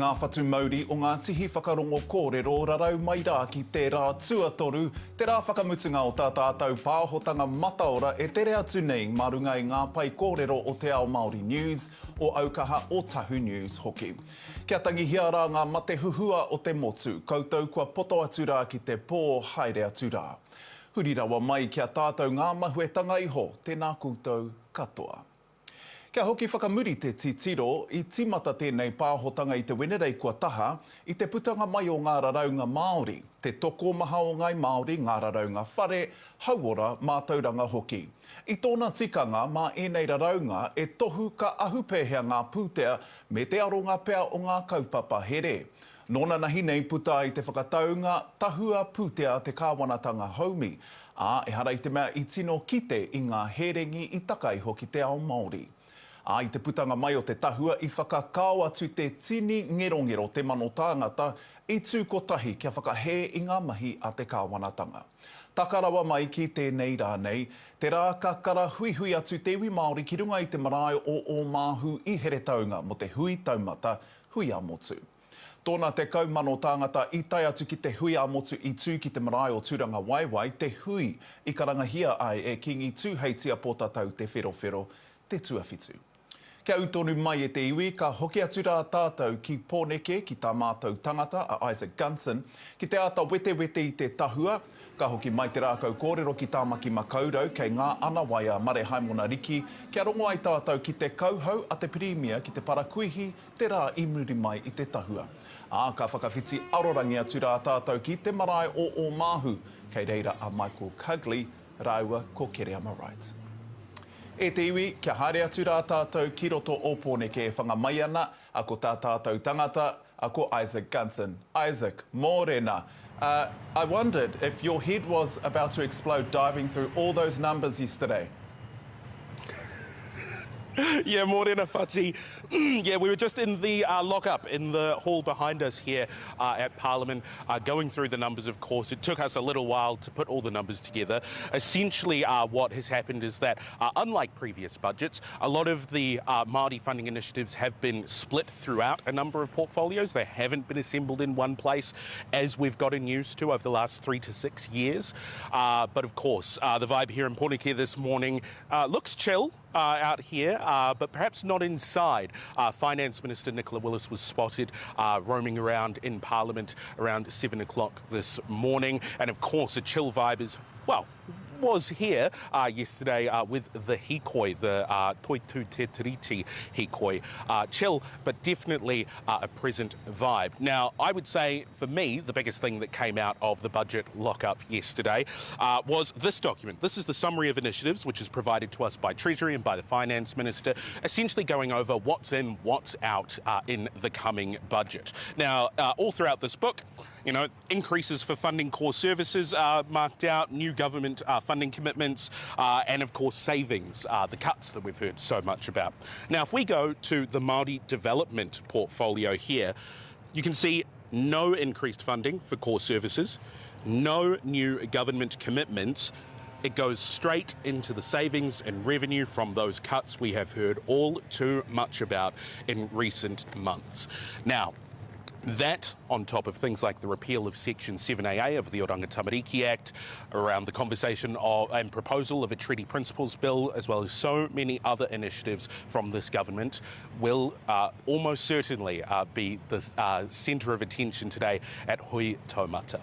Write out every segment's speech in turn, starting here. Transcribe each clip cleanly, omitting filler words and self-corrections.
Ngā whatu mauri o ngā tihi whakarongo kōrero rarau mai rā ki te rā tuatoru, te rā whakamutunga o tā tātou pāhotanga mataora e tere atu nei marunga i ngā pai kōrero o te ao Māori News o Aukaha o Tahu News hoki. Kia tangi hia rā ngā mate huhua o te motu, koutou kua poto atu rā ki te pō haere atu rā. Huri rawa mai kia tātou ngā mahuetanga iho, tēnā koutou katoa. Kia hoki whakamuri te titiro i timata tēnei pāhotanga i te Wenerei kua taha i te putanga mai o ngā raraunga Māori, te toko maha o ngai Māori, ngā raraunga whare, hauora mātauranga hoki. I tōna tikanga mā ēnei raraunga e tohu ka ahupehea ngā pūtea me te aronga pea o ngā kaupapa here. Nōna nahi nei puta i te whakataunga tahua pūtea te kāwanatanga haumi, e hara i te mea i tino kite i ngā herengi i takai hoki te ao Māori. I te putanga mai o te tahua i whakakao atu te tini ngerongero te mano tāngata i tū kotahi kia whakahe i ngā mahi a te kāwanatanga. Takarawa mai ki tēnei rā nei, te rā ka kara hui atu te iwi Māori ki runga i te marae o Māhu i here taunga mo te Hui Taumata, hui a motu. Tōna te kaumano tāngata i tai atu ki te hui a motu i tū ki te marae o tūranga waiwai, te hui i karangahia ai e kingi tūheitia pōtatau te wherowhero, te tuawhitu. Kia utonu mai e te iwi, ka hoki atu rā tātou ki pōneke ki tā mātou tangata a Isaac Gunson, ki te ata wete i te tahua, ka hoki mai te rākau kōrero ki tā maki makaurau kei ngā ana waia mare haimona riki, kia rongo ai tātou ki te kauhau a te pirimia ki te parakuihi, te rā i muri mai i te tahua. Ka whakawhiti arorangi atu rā tātou ki te marae o Māhu, kei reira a Michael Cugley, rāua ko Kere Ama Right. E te iwi, kia haere atu rā tātou ki roto o pōneke e whangamai ana, a ko tā tātou tangata, a ko Isaac Gunson. Isaac, mōrena. I wondered if your head was about to explode diving through all those numbers yesterday. Yeah, mōrena whati. Yeah, we were just in the lock-up in the hall behind us here at Parliament, going through the numbers, of course. It took us a little while to put all the numbers together. Essentially, what has happened is that, unlike previous budgets, a lot of the Māori funding initiatives have been split throughout a number of portfolios. They haven't been assembled in one place, as we've gotten used to over the last 3 to 6 years. But of course, the vibe here in Pōneke this morning looks chill. Out here, but perhaps not inside. Finance Minister Nicola Willis was spotted roaming around in Parliament around 7 o'clock this morning. And of course, a chill vibe is, well, was here yesterday with the hīkoi, the toitu te tiriti hīkoi. Chill, but definitely a present vibe. Now, I would say, for me, the biggest thing that came out of the budget lock-up yesterday was this document. This is the summary of initiatives, which is provided to us by Treasury and by the Finance Minister, essentially going over what's in, what's out in the coming budget. Now, all throughout this book, you know, increases for funding core services are marked out, new government funding commitments, and of course savings, the cuts that we've heard so much about. Now, if we go to the Māori development portfolio here, you can see no increased funding for core services, no new government commitments. It goes straight into the savings and revenue from those cuts we have heard all too much about in recent months. Now, that, on top of things like the repeal of Section 7AA of the Oranga Tamariki Act, around the conversation and proposal of a treaty principles bill, as well as so many other initiatives from this government, will almost certainly be the centre of attention today at Hui Taumata.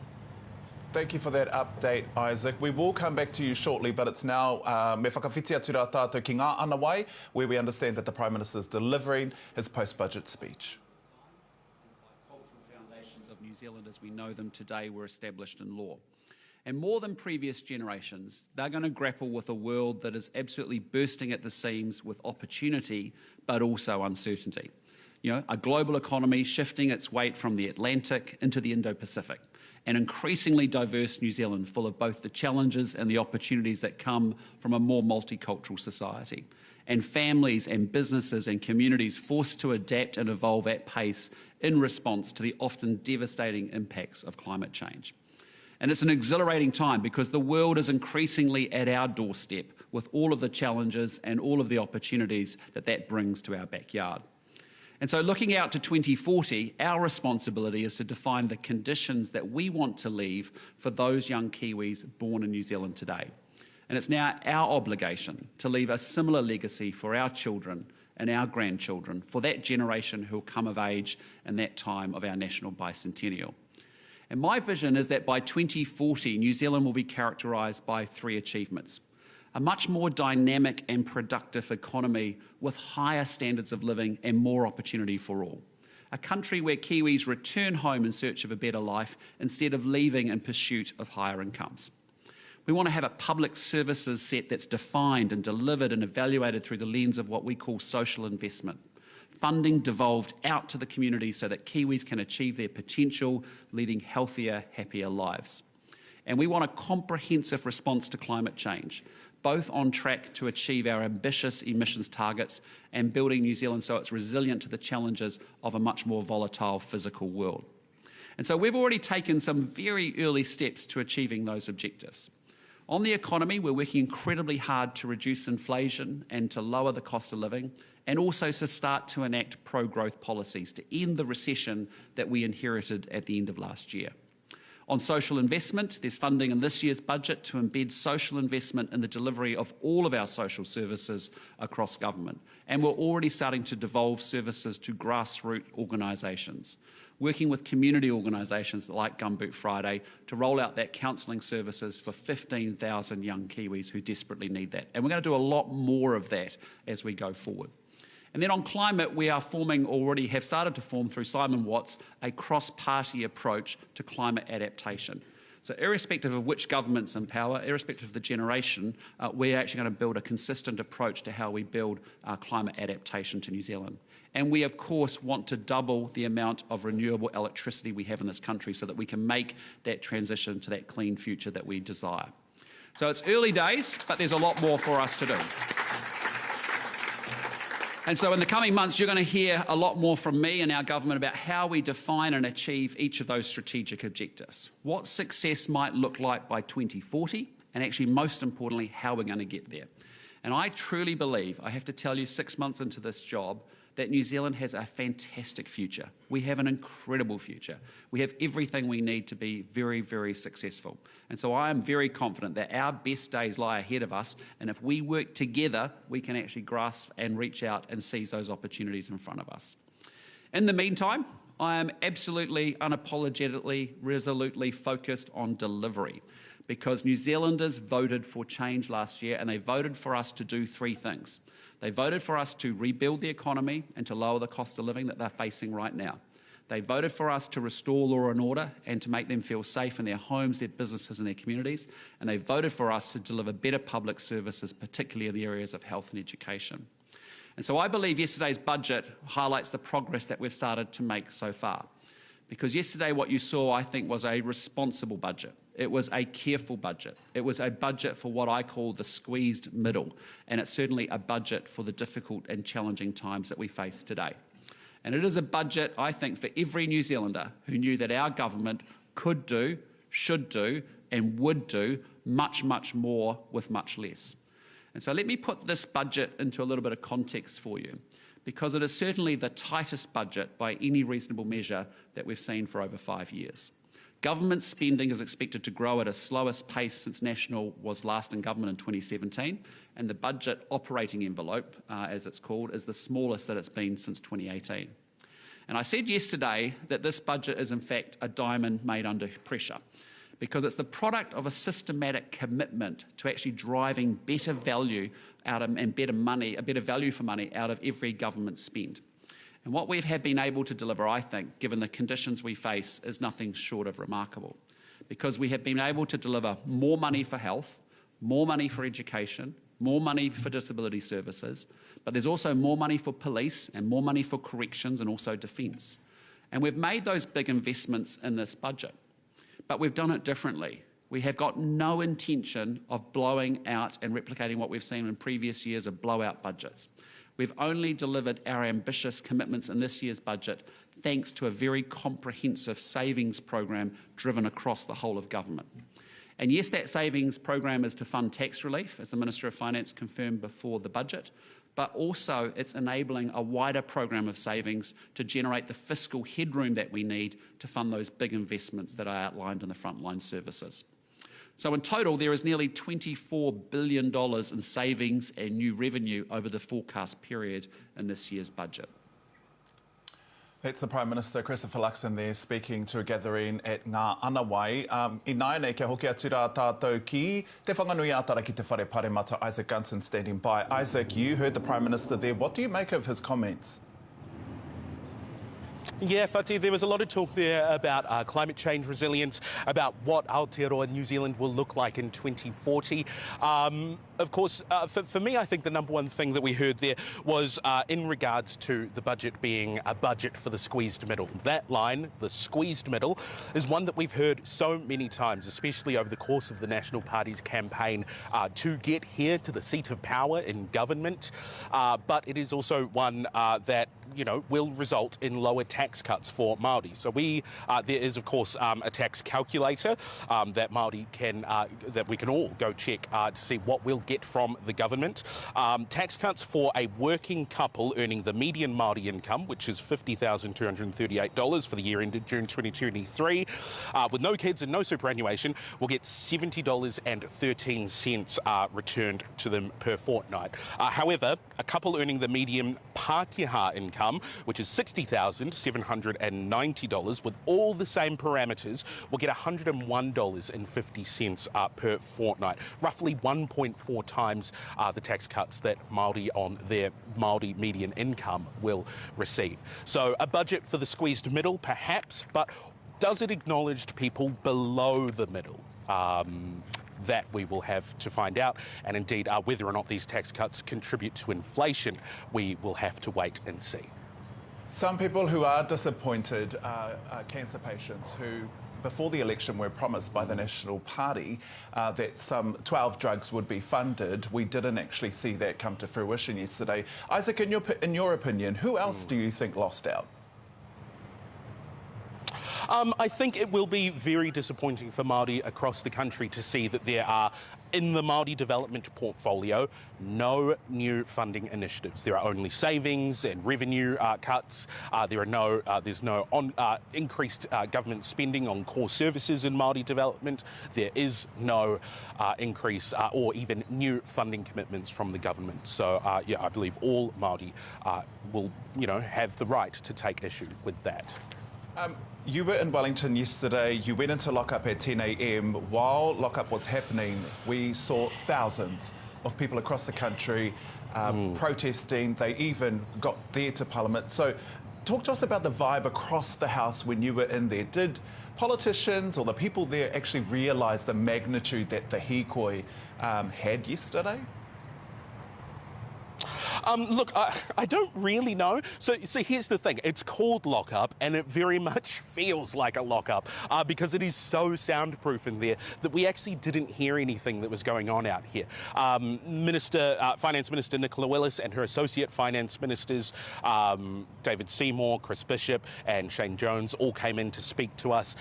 Thank you for that update, Isaac. We will come back to you shortly, but it's now me whakawhiti atu rā tātou ki ngā ana wai, where we understand that the Prime Minister is delivering his post-budget speech. New Zealand as we know them today were established in law. And more than previous generations, they're going to grapple with a world that is absolutely bursting at the seams with opportunity, but also uncertainty. You know, a global economy shifting its weight from the Atlantic into the Indo-Pacific, an increasingly diverse New Zealand full of both the challenges and the opportunities that come from a more multicultural society, and families and businesses and communities forced to adapt and evolve at pace in response to the often devastating impacts of climate change. And it's an exhilarating time because the world is increasingly at our doorstep with all of the challenges and all of the opportunities that brings to our backyard. And so looking out to 2040, our responsibility is to define the conditions that we want to leave for those young Kiwis born in New Zealand today. And it's now our obligation to leave a similar legacy for our children and our grandchildren, for that generation who will come of age in that time of our national bicentennial. And my vision is that by 2040, New Zealand will be characterised by 3 achievements. A much more dynamic and productive economy with higher standards of living and more opportunity for all. A country where Kiwis return home in search of a better life instead of leaving in pursuit of higher incomes. We want to have a public services set that's defined and delivered and evaluated through the lens of what we call social investment. Funding devolved out to the community so that Kiwis can achieve their potential, leading healthier, happier lives. And we want a comprehensive response to climate change, both on track to achieve our ambitious emissions targets and building New Zealand so it's resilient to the challenges of a much more volatile physical world. And so we've already taken some very early steps to achieving those objectives. On the economy, we're working incredibly hard to reduce inflation and to lower the cost of living, and also to start to enact pro-growth policies to end the recession that we inherited at the end of last year. On social investment, there's funding in this year's budget to embed social investment in the delivery of all of our social services across government. And we're already starting to devolve services to grassroots organisations, working with community organisations like Gumboot Friday to roll out that counselling services for 15,000 young Kiwis who desperately need that. And we're going to do a lot more of that as we go forward. And then on climate, we are already have started to form through Simon Watts, a cross-party approach to climate adaptation. So irrespective of which government's in power, irrespective of the generation, we're actually going to build a consistent approach to how we build climate adaptation to New Zealand. And we, of course, want to double the amount of renewable electricity we have in this country so that we can make that transition to that clean future that we desire. So it's early days, but there's a lot more for us to do. And so in the coming months, you're going to hear a lot more from me and our government about how we define and achieve each of those strategic objectives, what success might look like by 2040, and actually, most importantly, how we're going to get there. And I truly believe, I have to tell you 6 months into this job, that New Zealand has a fantastic future. We have an incredible future. We have everything we need to be very, very successful. And so I am very confident that our best days lie ahead of us, and if we work together, we can actually grasp and reach out and seize those opportunities in front of us. In the meantime, I am absolutely, unapologetically, resolutely focused on delivery, because New Zealanders voted for change last year, and they voted for us to do 3 things. They voted for us to rebuild the economy and to lower the cost of living that they're facing right now. They voted for us to restore law and order and to make them feel safe in their homes, their businesses and their communities. And they voted for us to deliver better public services, particularly in the areas of health and education. And so I believe yesterday's budget highlights the progress that we've started to make so far. Because yesterday what you saw, I think, was a responsible budget. It was a careful budget. It was a budget for what I call the squeezed middle. And it's certainly a budget for the difficult and challenging times that we face today. And it is a budget, I think, for every New Zealander who knew that our government could do, should do, and would do much, much more with much less. And so let me put this budget into a little bit of context for you, because it is certainly the tightest budget by any reasonable measure that we've seen for over 5 years. Government spending is expected to grow at a slowest pace since National was last in government in 2017, and the budget operating envelope, as it's called, is the smallest that it's been since 2018. And I said yesterday that this budget is in fact a diamond made under pressure, because it's the product of a systematic commitment to actually driving better value out of, and better value for money out of every government spend. And what we have been able to deliver, I think, given the conditions we face, is nothing short of remarkable. Because we have been able to deliver more money for health, more money for education, more money for disability services, but there's also more money for police and more money for corrections and also defence. And we've made those big investments in this budget, but we've done it differently. We have got no intention of blowing out and replicating what we've seen in previous years of blowout budgets. We've only delivered our ambitious commitments in this year's budget thanks to a very comprehensive savings program driven across the whole of government. And yes, that savings program is to fund tax relief, as the Minister of Finance confirmed before the budget, but also it's enabling a wider program of savings to generate the fiscal headroom that we need to fund those big investments that I outlined in the frontline services. So in total, there is nearly $24 billion in savings and new revenue over the forecast period in this year's budget. That's the Prime Minister, Christopher Luxon, there speaking to a gathering at Ngā Anawai. I nāne kia hoki atu rā tātou ki te whanganui ātara ki te whare paremata, Isaac Gunson standing by. Isaac, you heard the Prime Minister there. What do you make of his comments? Yeah, Whati, there was a lot of talk there about climate change resilience, about what Aotearoa New Zealand will look like in 2040. Of course, for me, I think the number one thing that we heard there was in regards to the budget being a budget for the squeezed middle. That line, the squeezed middle, is one that we've heard so many times, especially over the course of the National Party's campaign to get here to the seat of power in government. But it is also one that, you know, will result in lower tax cuts for Māori. So there is, of course, a tax calculator that Māori can, that we can all go check to see what we'll get from the government. Tax cuts for a working couple earning the median Māori income, which is $50,238 for the year ended June 2023, with no kids and no superannuation, will get $70.13 returned to them per fortnight. However, a couple earning the median Pākehā income, which is $60,790, with all the same parameters, will get $101.50 per fortnight, roughly 1.4 times the tax cuts that Māori on their Māori median income will receive. So a budget for the squeezed middle, perhaps, but does it acknowledge people below the middle? That we will have to find out, and indeed whether or not these tax cuts contribute to inflation, we will have to wait and see. Some people who are disappointed are cancer patients who, before the election, were promised by the National Party that some 12 drugs would be funded. We didn't actually see that come to fruition yesterday. Isaac, in your opinion, who else do you think lost out? I think it will be very disappointing for Māori across the country to see that there are, in the Māori development portfolio, no new funding initiatives. There are only savings and revenue cuts. There's no increased government spending on core services in Māori development. There is no increase or even new funding commitments from the government. So, yeah, I believe all Māori will, have the right to take issue with that. You were in Wellington yesterday. You went into lockup at 10 a.m. While lockup was happening, we saw thousands of people across the country protesting. They even got there to Parliament. So talk to us about the vibe across the House when you were in there. Did politicians or the people there actually realise the magnitude that the hīkoi had yesterday? Look, I don't really know. So here's the thing. It's called lockup, and it very much feels like a lockup because it is so soundproof in there that we actually didn't hear anything that was going on out here. Finance Minister Nicola Willis and her Associate Finance Ministers, David Seymour, Chris Bishop and Shane Jones, all came in to speak to us.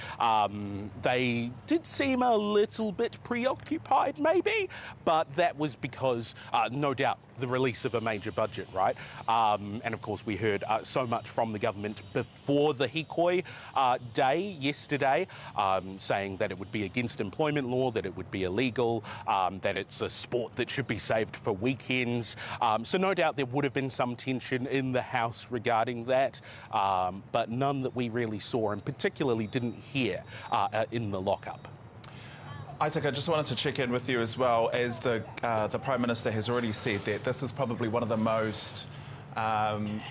They did seem a little bit preoccupied, maybe, but that was because, no doubt, the release of a major budget, right? And of course, we heard so much from the government before the hīkoi day yesterday, saying that it would be against employment law, that it would be illegal, that it's a sport that should be saved for weekends. So no doubt there would have been some tension in the House regarding that, but none that we really saw and particularly didn't hear in the lockup. Isaac, I just wanted to check in with you as well, as the Prime Minister has already said that this is probably one of the most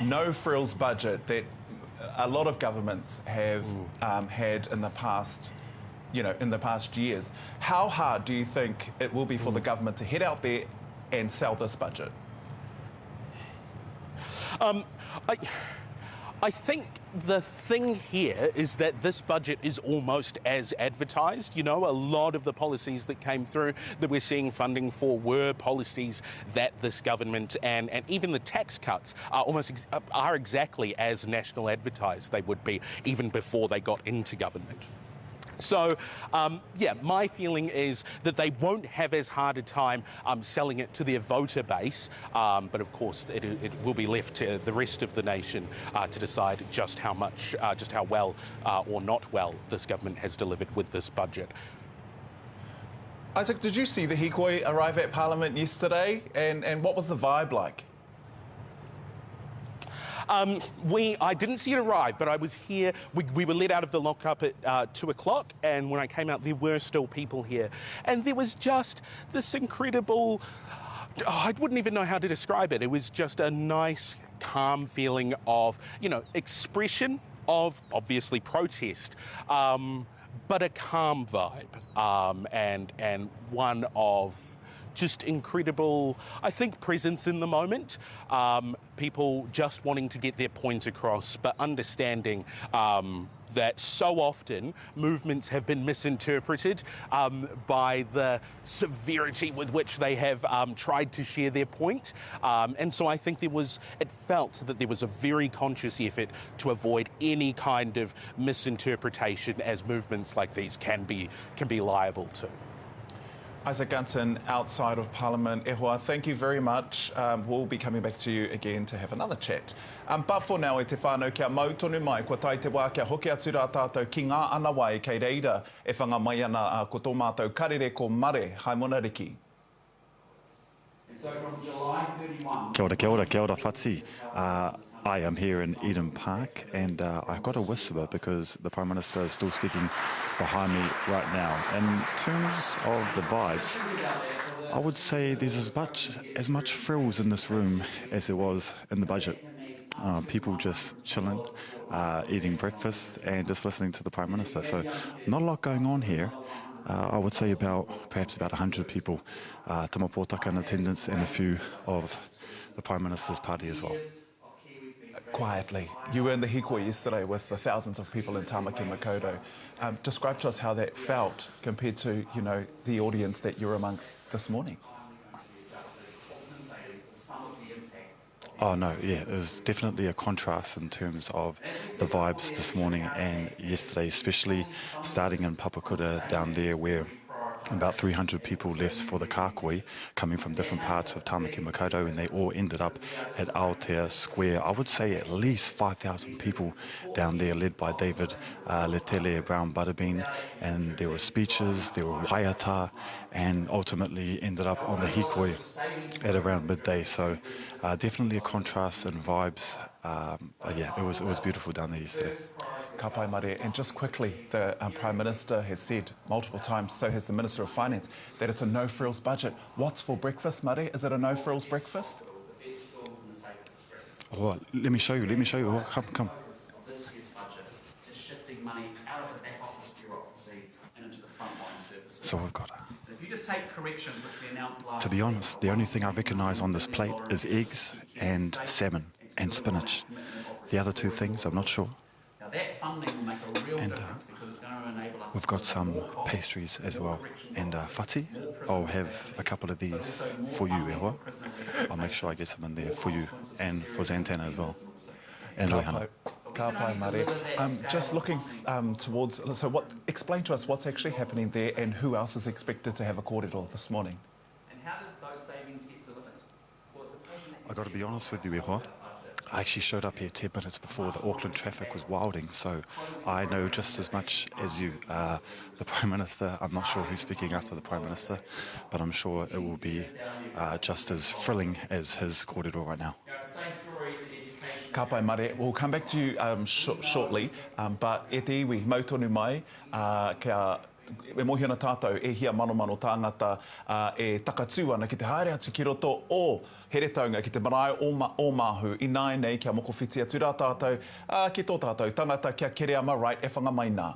no-frills budget that a lot of governments have had in the past, in the past years. How hard do you think it will be for the government to head out there and sell this budget? I think the thing here is that this budget is almost as advertised. A lot of the policies that came through that we're seeing funding for were policies that this government and even the tax cuts are exactly as national advertised they would be even before they got into government. So, yeah, my feeling is that they won't have as hard a time selling it to their voter base, but of course it will be left to the rest of the nation to decide just how much, just how well or not well this government has delivered with this budget. Isaac, did you see the hīkoi arrive at Parliament yesterday, and what was the vibe like? I didn't see it arrive, but I was here. We were let out of the lockup at 2 o'clock, and when I came out, there were still people here. And there was just this incredible, I wouldn't even know how to describe it. It was just a nice, calm feeling of, you know, expression of, obviously, protest, but a calm vibe, and one of just incredible, I think, presence in the moment. People just wanting to get their point across, but understanding that so often movements have been misinterpreted by the severity with which they have tried to share their point. And so I think it felt that there was a very conscious effort to avoid any kind of misinterpretation, as movements like these can be liable to. Isaac Gunton, outside of Parliament. Ehua, thank you very much. We'll be coming back to you again to have another chat. But for now, e te whānau kia mau tonu mai, kua tai te wā kia hoki atu rā tātou ki ngā ana wai kei reira e whanga mai ana ko tō mātou karere ko mare, hai mona riki. And so from July 31... Kia ora, Whati. I am here in Eden Park, and I got a whisper because the Prime Minister is still speaking behind me right now. In terms of the vibes, I would say there's as much frills in this room as there was in the budget. People just chilling, eating breakfast and just listening to the Prime Minister. So not a lot going on here. I would say perhaps about 100 people, tamapōtaka in attendance, and a few of the Prime Minister's party as well. Quietly, you were in the hīkoi yesterday with the thousands of people in Tāmaki Makaurau. Describe to us how that felt compared to, you know, the audience that you're amongst this morning. Oh no, yeah, it was definitely a contrast in terms of the vibes this morning and yesterday, especially starting in Papakura down there where about 300 people left for the kākoi coming from different parts of Tāmaki Makaurau, and they all ended up at Aotea Square. I would say at least 5,000 people down there, led by David Letele Brown Butterbean, and there were speeches, there were waiata, and ultimately ended up on the hīkoi at around midday. So definitely a contrast in vibes. Yeah, it was beautiful down there yesterday. Ka pai mare. And just quickly, the Prime Minister has said multiple times, so has the Minister of Finance, that it's a no-frills budget. What's for breakfast, Mare? Is it a no-frills breakfast? Oh, let me show you. Oh, come. This year's budget is shifting money out of the back office bureaucracy and into the frontline services. So we've got If you just take corrections, which we announced last to be honest, the only thing I recognise on this plate is eggs and salmon and spinach. The other two things, I'm not sure. Now that funding will make a real difference because it's going to enable us. We've got some pastries as well. And Whati, I'll have a couple of these for you, Ehua. I'll make sure I get some in there for you and for Zantana as well. And Roihana. Ka pai mare. Just looking towards, so explain to us what's actually happening there and who else is expected to have a kōrero this morning. And how did those savings get delivered? Well, it's a patient I got to be honest with you, Ehua. I actually showed up here 10 minutes before the Auckland traffic was wilding, so I know just as much as you. The Prime Minister, I'm not sure who's speaking after the Prime Minister, but I'm sure it will be just as thrilling as his kōrero right now. Ka pai mare. We'll come back to you shortly, but e te iwi, mautonu mai, kia e mohi ana tātou e hia mano tāngata e takatū ana ki te haere atu ki roto o Heretaunga ki te marae o Māhu i nāi nei kia mokowhiti atu rā tātou ki tō tātou tangata kia Kereama Right e whangamai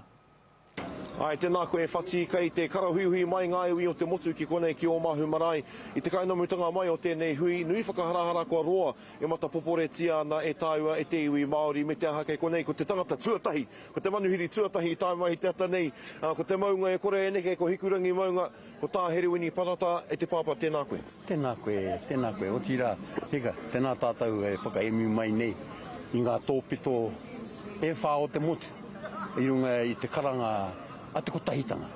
Ai, tēnā koe Whati, kei te karahuihui mai ngā iwi o te motu ki konei ki o Māhu Marae. I te kainamutanga mai o tēnei hui, nui whakaharahara kua roa e mata poporetia ana e tāua e te iwi Māori me te aha kei konei ko te tangata tuatahi, ko te manuhiri tuatahi i tāi mai te ata nei, ko te maunga e kore e neke, ko hikurangi maunga, ko tā herewini parata e te pāpā, tēnā koe. Tēnā koe, o tira, hika, tēnā tātou e whakaemi mai nei, i ngā tōpito e whā o te motu, i runga i te karanga a te kotahitanga.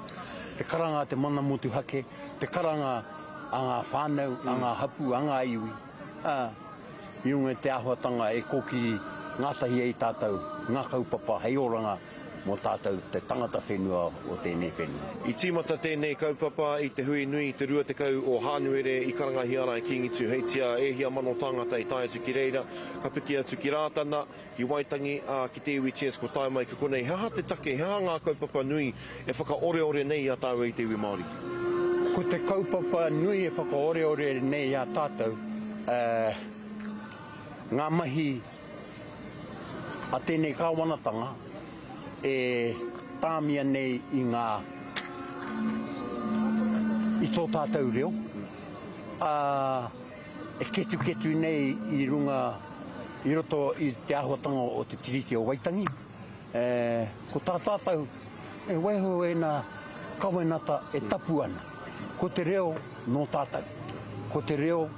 Te karanga te mana motu hake, te karanga a ngā whānau, a ngā hapu, a ngā iwi. Iunga te āhuatanga e kōkiri ngātahi ei tātou, ngā kaupapa hei oranga mō tātou te tangata whenua o tēnei whenua. I tīmata tēnei kaupapa i te hui nui te rua te kau o Hānuere i karangahi ara i Kingitu. Hei tia ehia mano tangata i tae atu ki reira, ka piki atu ki rātana, ki Waitangi, ki Te Hui Chance ko tae mai ka konei. Hea te take, hea ngā kaupapa nui e whakaore-ore nei a tāu i Te Hui Māori? Ko te kaupapa nui e whakaore-ore nei a tātou, ngā mahi a tēnei kāwanatanga, e tāmia nei i ngā i tō tātou reo. E ketu nei i runga i roto i te āhuatanga o te tiriti o Waitangi. Ko tā tātou e waiho e nā kawenata e tapu ana. Ko te reo no tātou. Ko te reo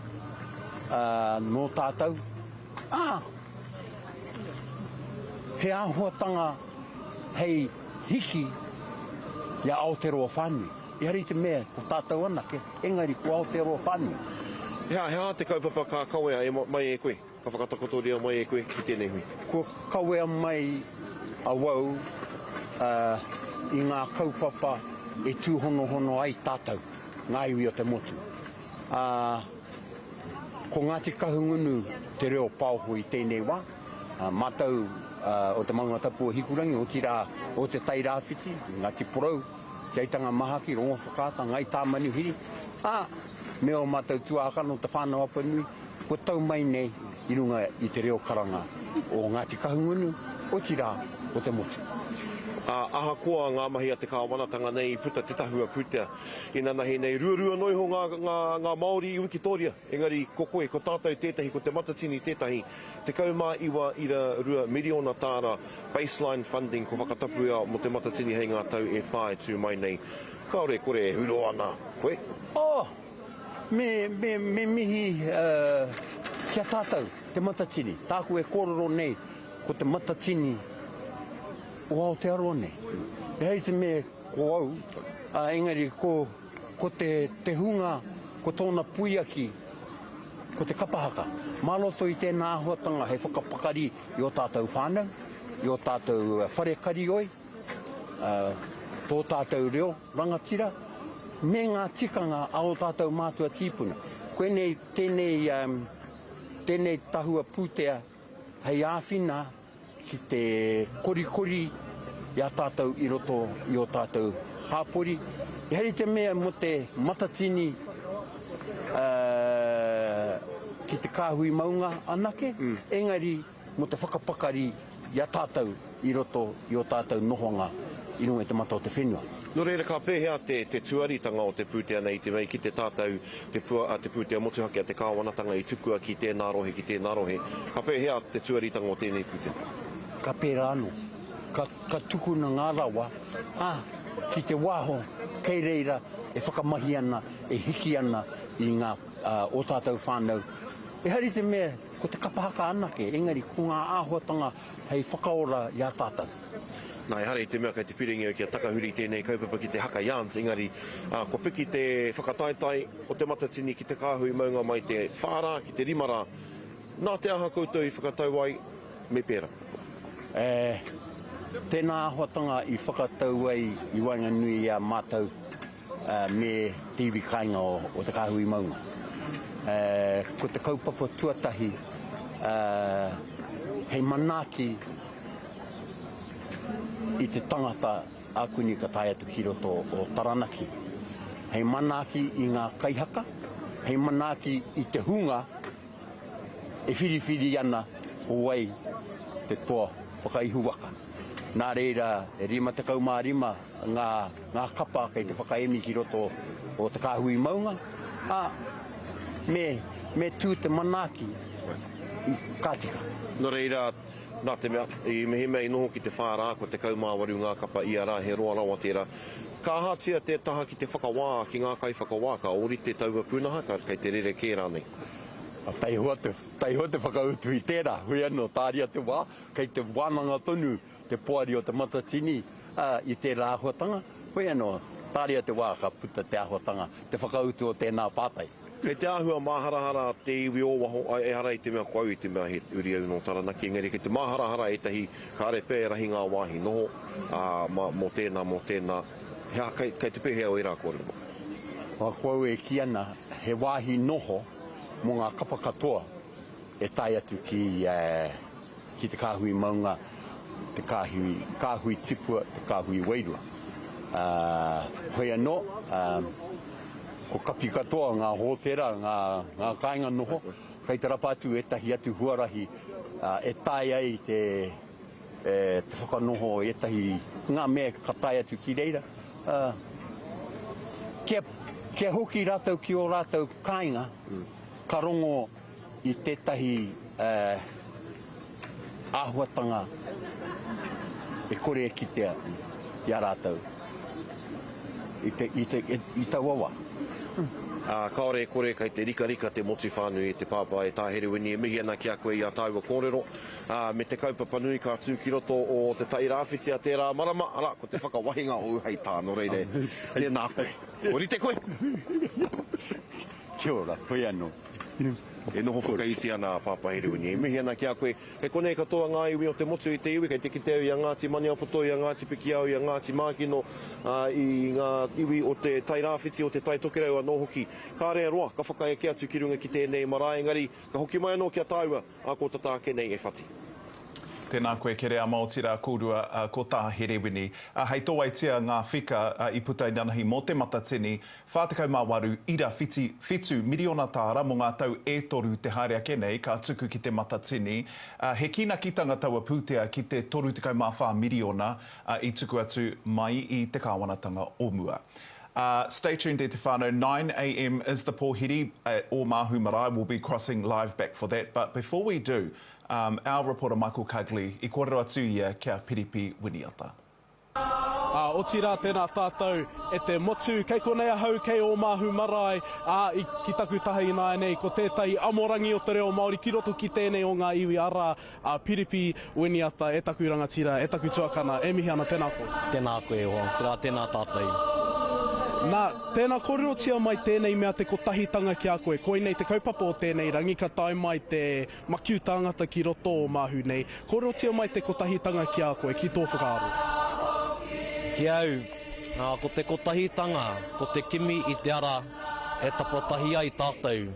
no tātou. He āhuatanga hei hiki ia Aotearoa whānui. I hari te mea, ko tātou anake, engari ko Aotearoa whānui. Hea te kaupapa ka kawea mai e koe, ka whakatakotoria mai e koe ki tēnei hui. Ko kawea mai a wau i ngā kaupapa e tūhono ai tātou, ngā iwi o te motu. Ko Ngāti Kahungunu te reo pāho i tēnei wā, mātou o te maunga tapu o hikurangi, o tira o te tairāwhiti, Ngāti Porou, te aitanga mahaki, rongo whakata, ngai tāmani hiri. Me o mātou tuākano te whānau apa nui, ko tau mai nei i runga i te reo karanga o Ngāti Kahungunu, o tira o te motu. Ahakoa ngā mahi a te kāwanatanga nei i puta te tahua puta. I nanahi nei rua noiho ngā Māori i Wikitoria. Engari, ko koe, ko tātou tētahi, ko te matatini tētahi. Te kaumā iwa i rua miliona tāra baseline funding ko whakatapuia mo te matatini hei ngā tau e whae tū mai nei. Kaore, kore e huro ana, koe? Me mihi kia tātou, te matatini. Tāku e kōrero nei, ko te matatini o Aotearoa nei. E hei te me ko au, engari ko te hunga, ko tōna puiaki, ko te kapahaka. Maloto i tēnā āhuatanga hei whakapakari i o tātou whānau, i o tātou wharekari oi, tō tātou reo, rangatira, me ngā tikanga a o tātou mātua tīpuna. Koe nei tēnei tahua pūtea hei āwhina, ki te korikori i a tātou i roto i o tātou hāpori. I hari te mea mo te matatini ki te kāhui maunga anake, engari mo te whakapakari i a tātou i roto i o tātou nohonga i runga te mata o te whenua. No reira ka pēhea te tuaritanga o te pūtea nei te mei ki te tātou te pūtea motuhake a te kāwanatanga i tukua ki tēnā rohe ki tēnā rohe. Ka pēhea te tuaritanga o tēnei pūtea. Ka pēra anō, ka tukuna ngā rawa, ki te wāho, kei reira, e whakamahi ana, e hiki ana i ngā o tātou whānau. E hari te mea, ko te kapahaka anake, engari ko ngā āhuatanga hei whakaora i a tātou. Nā, e hare te mea kai te piringi o kia takahuri tēnei kaupapa ki te haka Jans, engari, ko piki te whakataitai o te matatini ki te kāhui maunga mai te whārā, ki te rimara. Nā te aha koutou i whakatau ai, me pēra. Tēnā āhuatanga i whakatau ai i wainga nui a mātou me te iwi kāinga o te kāhui maunga. Ko te kaupapa tuatahi, hei manaaki i te tangata ākuni ka tae atu ki roto o Taranaki. Hei manaaki i ngā kaihaka, hei manaaki i te hunga e whiriwhiri ana ko wai te toa whakaihu waka. Nā reira, e rima te kaumārima ngā kapa kei te whakaemi ki roto o te kāhui maunga. Me tū te manaaki i kātika. No reira, nā te mea, i mehemea i noho ki te whārā, ko te kaumāwaru ngā kapa i ara, he roa rawa tērā. Ka hātia te taha ki te whakawā, ki ngā kai whakawā, ka ori te taua pūnaha, kei te rere kērā nei. Tai hoa te whakautu i tērā, hui anō tāria te wā, kei te wānanga tonu, te poari o te matatini, I te rāhuatanga, hoi anō, tāria te wā ka puta te āhuatanga, te whakautu o tēnā pātai. Kei te āhua māharahara te iwi o waho, e hara i te mea koau i te mea he uri au no taranaki. Engari, kei te māharahara e tahi kāre pē rahi ngā wāhi noho, mō tēnā, kei te pēhea o i rā kōrero. Wa koau e ki ana, he wāhi noho mō ngā kapa katoa e tai atu ki te kāhui maunga, te kāhui tipua, te kāhui wairua. Hoi anō, ko kapi katoa ngā hōtera, ngā kāinga noho, kei te rapatu e tahi atu huarahi e tai ai te whakanoho e tahi ngā mea ka tai atu ki reira. Kia hoki rātou ki o rātou kāinga, ka rongo i tētahi āhuatanga e kore e kitea i a rātou. I te wawa. Kaore e kore kei te rika te motu whānui e te pāpā e tāhere wini e mihi ana ki a koe i a Tahu Kōrero. Me te kaupapa nui ka tū ki roto o te tai rāwhiti a tērā marama, ara, ko te whakawahinga o uhei tāno reire. Tēnā koe. Orite koe. Kia ora, hoi anō. E noho whakaiti ana pāpā here wini. E mihi ana ki a koe. Kei konei katoa ngā iwi o te motu i te iwi, kei te kiteo i a Ngāti Maniapoto, i a Ngāti Pikiau, i a Ngāti Mākino, i ngā iwi o te tai rāwhiti, o te tai tokerau anō hoki. Kā rea roa, ka whakae ki atu ki runga ki tēnei marae, engari, ka hoki mai anō ki a Taua, a ko tatake nei e whati. Tēnā koe ke rea Māotira kūrua ko tā herewini. Hei tōaitia ngā whika i puta i nanahi mō te matatini, 48 ira whitu miliona tāra mō ngā tau e toru te haere ake nei, ka tuku ki te matatini. He kina kitanga taua pūtea ki te 34 miliona i tuku atu mai i te kāwanatanga o mua. Stay tuned e te whānau, 9 a.m. is the pōhiri o Māhu Marae. We'll be crossing live back for that. But before we do, our reporter Michael Cugley i kōrero atu ia kia Piripi Winiata. O tira tēnā tātou e te motu kei konei ahau kei o Māhu Marae i ki taku tahi nāi nei ko tētai amorangi o te reo Māori ki roto ki tēnei o ngā iwi ara Piripi Winiata e taku rangatira, e taku tuakana, e mihi ana tēnā koe. Tēnā koe hoa, tira tēnā tātou. Nā, tēnā kōrero tia mai tēnei mea te kotahitanga ki a koe. Koe nei te kaupapa o tēnei rangi ka tai mai te makiu tāngata ki roto o Māhu nei. Kōrero tia mai te kotahitanga ki a koe, ki tō whakaaro. Ki au, ko te kotahitanga, ko te kimi i te ara e tapatahi ai tātou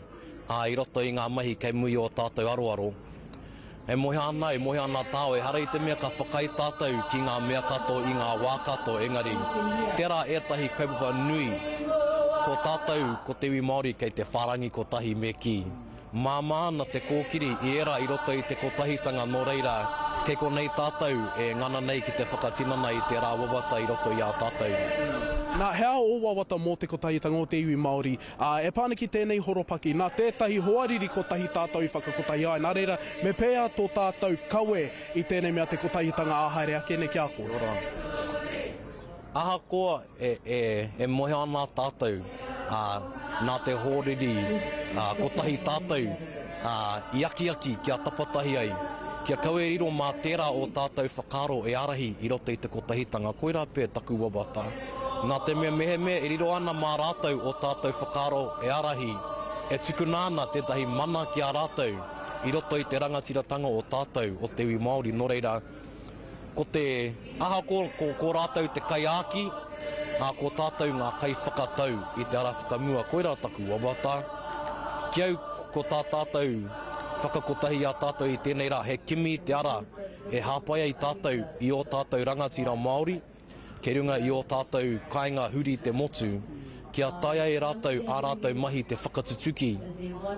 i roto i ngā mahi kei mui o tātou aroaro. E mohi ana tāo, e hara i te mea ka whakai tātou ki ngā mea kato i ngā wā kato, engari. Tērā etahi kaupapa nui, ko tātou, ko te iwi Māori kei te wharangi ko tahi me ki. Māmāna te kōkiri i era i roto i te kotahitanga no reira, kei konei tātou e ngana nei ki te whakatinana i te rā wawata i roto i a tātou. Nā, hea o wawata mō te kotahitanga o te iwi Māori, e pāniki tēnei horopaki, nā tētahi hoariri kotahi tātou i whakakotahi ai, nā reira, me pēa tō tātou kaue i tēnei mea te kotahitanga āhaere ake ne kia koe. Aha koa e mohe ana tātou, nā te hōriri, kotahi tātou, i aki kia tapatahi ai, kia kaue riro mā tērā o tātou whakaro e arahi i roto i te kotahitanga, koe rā pē taku wawata. Nā te mea mehe e riro ana mā rātou o tātou whakaro e arahi, e tukunāna tētahi mana ki a rātou i roto i te rangatiratanga o tātou o te iwi Māori no reira. Ko te aha ko rātou te kai āki, ko tātou ngā kai whakatau i te ara whakamua, koe rā taku wawata. Ki au ko tā tātou whakakotahi a tātou i tēnei rā, he kimi te ara e hāpai ai tātou i o tātou rangatira Māori, ke runga i o tātou kāinga huri te motu, kia taia e rātou a rātou mahi te whakatutuki.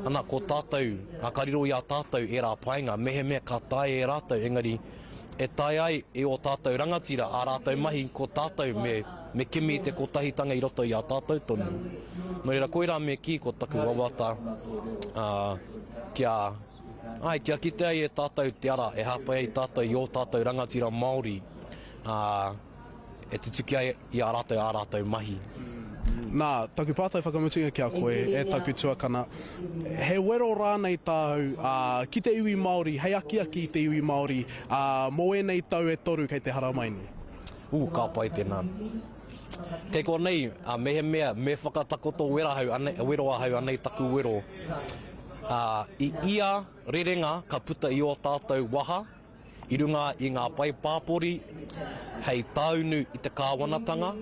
Ana ko tātou, kariro i a tātou e rā painga, mehe ka taia e rātou, engari e taia e o tātou rangatira a rātou mahi ko tātou me kimi te kotahitanga i roto i a tātou tonu. No reira, koe rā me ki ko taku wawata, kia kitea i e tātou te ara, e hapai ai tātou i o tātou rangatira Māori, e tutuki ai i a rātou mahi. Nā, taku pātai whakamutunga ki a koe, e taku tuakana. He wero rānei tāu ki te iwi Māori, hei aki i te iwi Māori, mō enei tau e toru kei te haramaini. ka pai tēnā. Kei ko nei, me he mea, me whakatakoto wero ahau anei taku wero. I ia rerenga ka puta i o tātou waha, I runga I ngā pai pāpori, hei taunu I te kāwanatanga,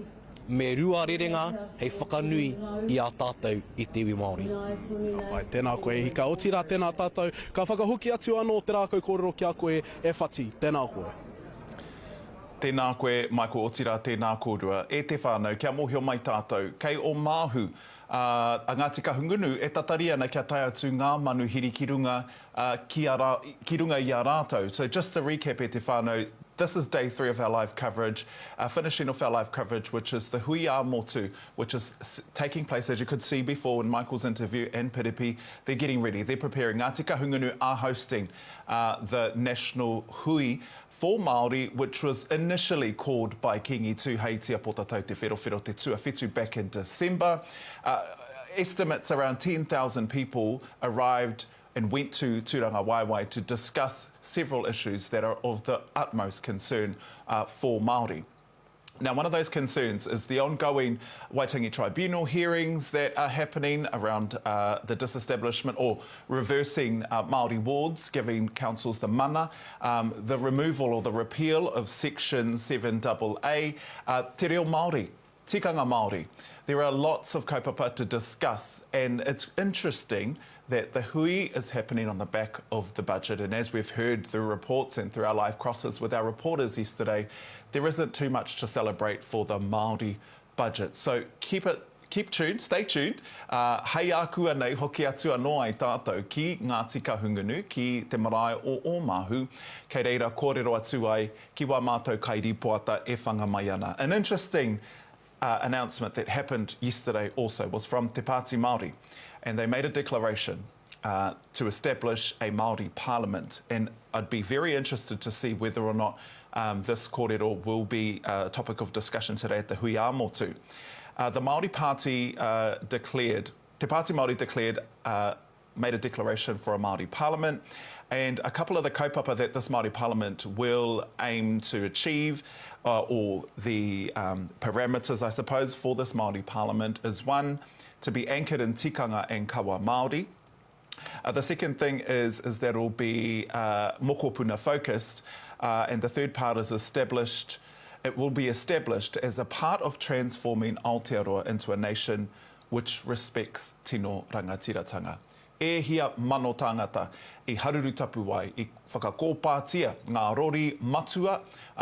me rua rerenga hei whakanui I a tātou I te iwi Māori. Ai, tēnā koe hika. O tira tēnā tātou. Ka whakahuki atu anō te rākau kōrero ki a koe e whati. Tēnā koe. Tēnā koe, Michael, o tira tēnā kōrua. E te whānau, kia mōhio mai tātou. Kei o māhu, a Ngāti Kahungunu, e tatari ana kia tai atu ngā manu hiri ki runga, ki runga I a rātou. So just to recap e te whānau, this is day 3 of our live coverage, finishing off our live coverage, which is the Hui Taumata, which is taking place, as you could see before in Michael's interview, and Piripi. They're getting ready, they're preparing. Ngāti Kahungunu are hosting the National Hui for Māori, which was initially called by Kingi Tū Hei Tia Potatau Te Wherowhero Te Tuawhitu back in December. Estimates around 10,000 people arrived and went to Tūranga Waiwai to discuss several issues that are of the utmost concern for Māori. Now, one of those concerns is the ongoing Waitangi Tribunal hearings that are happening around the disestablishment or reversing Māori wards, giving councils the mana, the removal or the repeal of Section 7AA, Te Reo Māori, Tikanga Māori. There are lots of kaupapa to discuss, and it's interesting that the hui is happening on the back of the budget. And as we've heard through reports and through our live crosses with our reporters yesterday, there isn't too much to celebrate for the Māori budget. So keep tuned, stay tuned. Hei ākua nei hoki atu anō ai tātou ki Ngāti Kahungunu, ki te marae o Ōmahu, kei reira kōrero atu ai ki wā mātou kairipoata e whanga mai ana. An interesting announcement that happened yesterday also was from Te Pāti Māori, and they made a declaration to establish a Māori parliament, and I'd be very interested to see whether or not this kōrero will be a topic of discussion today at the Hui Taumata. The Māori Party declared, Te Pāti Māori declared, made a declaration for a Māori parliament, and a couple of the kaupapa that this Māori parliament will aim to achieve, or the parameters, I suppose, for this Māori parliament is one, to be anchored in tikanga and kawa Māori. The second thing is that it will be mokopuna focused, and the third part is established. It will be established as a part of transforming Aotearoa into a nation which respects tino rangatiratanga. E hia mano tangata I haruru tapu wai I whakakōpātia ngā rori matua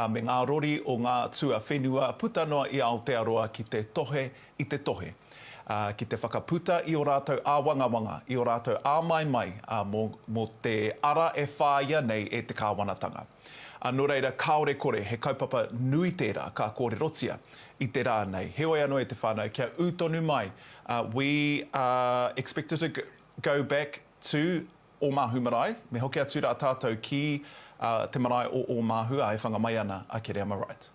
me ngā rori o ngā tua whenua putanoa I Aotearoa ki te tohe I te tohe. Ki te whakaputa I o rātou āwangawanga, I o rātou āmaimai mō te ara e whāia nei e te kāwanatanga. Nō reira, kaore kore, he kaupapa nui tērā, ka kōrerotia I te rā nei. He oi anō e te whānau, kia utonu mai. We are expected to go back to Ōmahu marae, me hoki atu rā tātou ki te marae o Ōmahu, a he whanga mai ana a Kere Ama Right.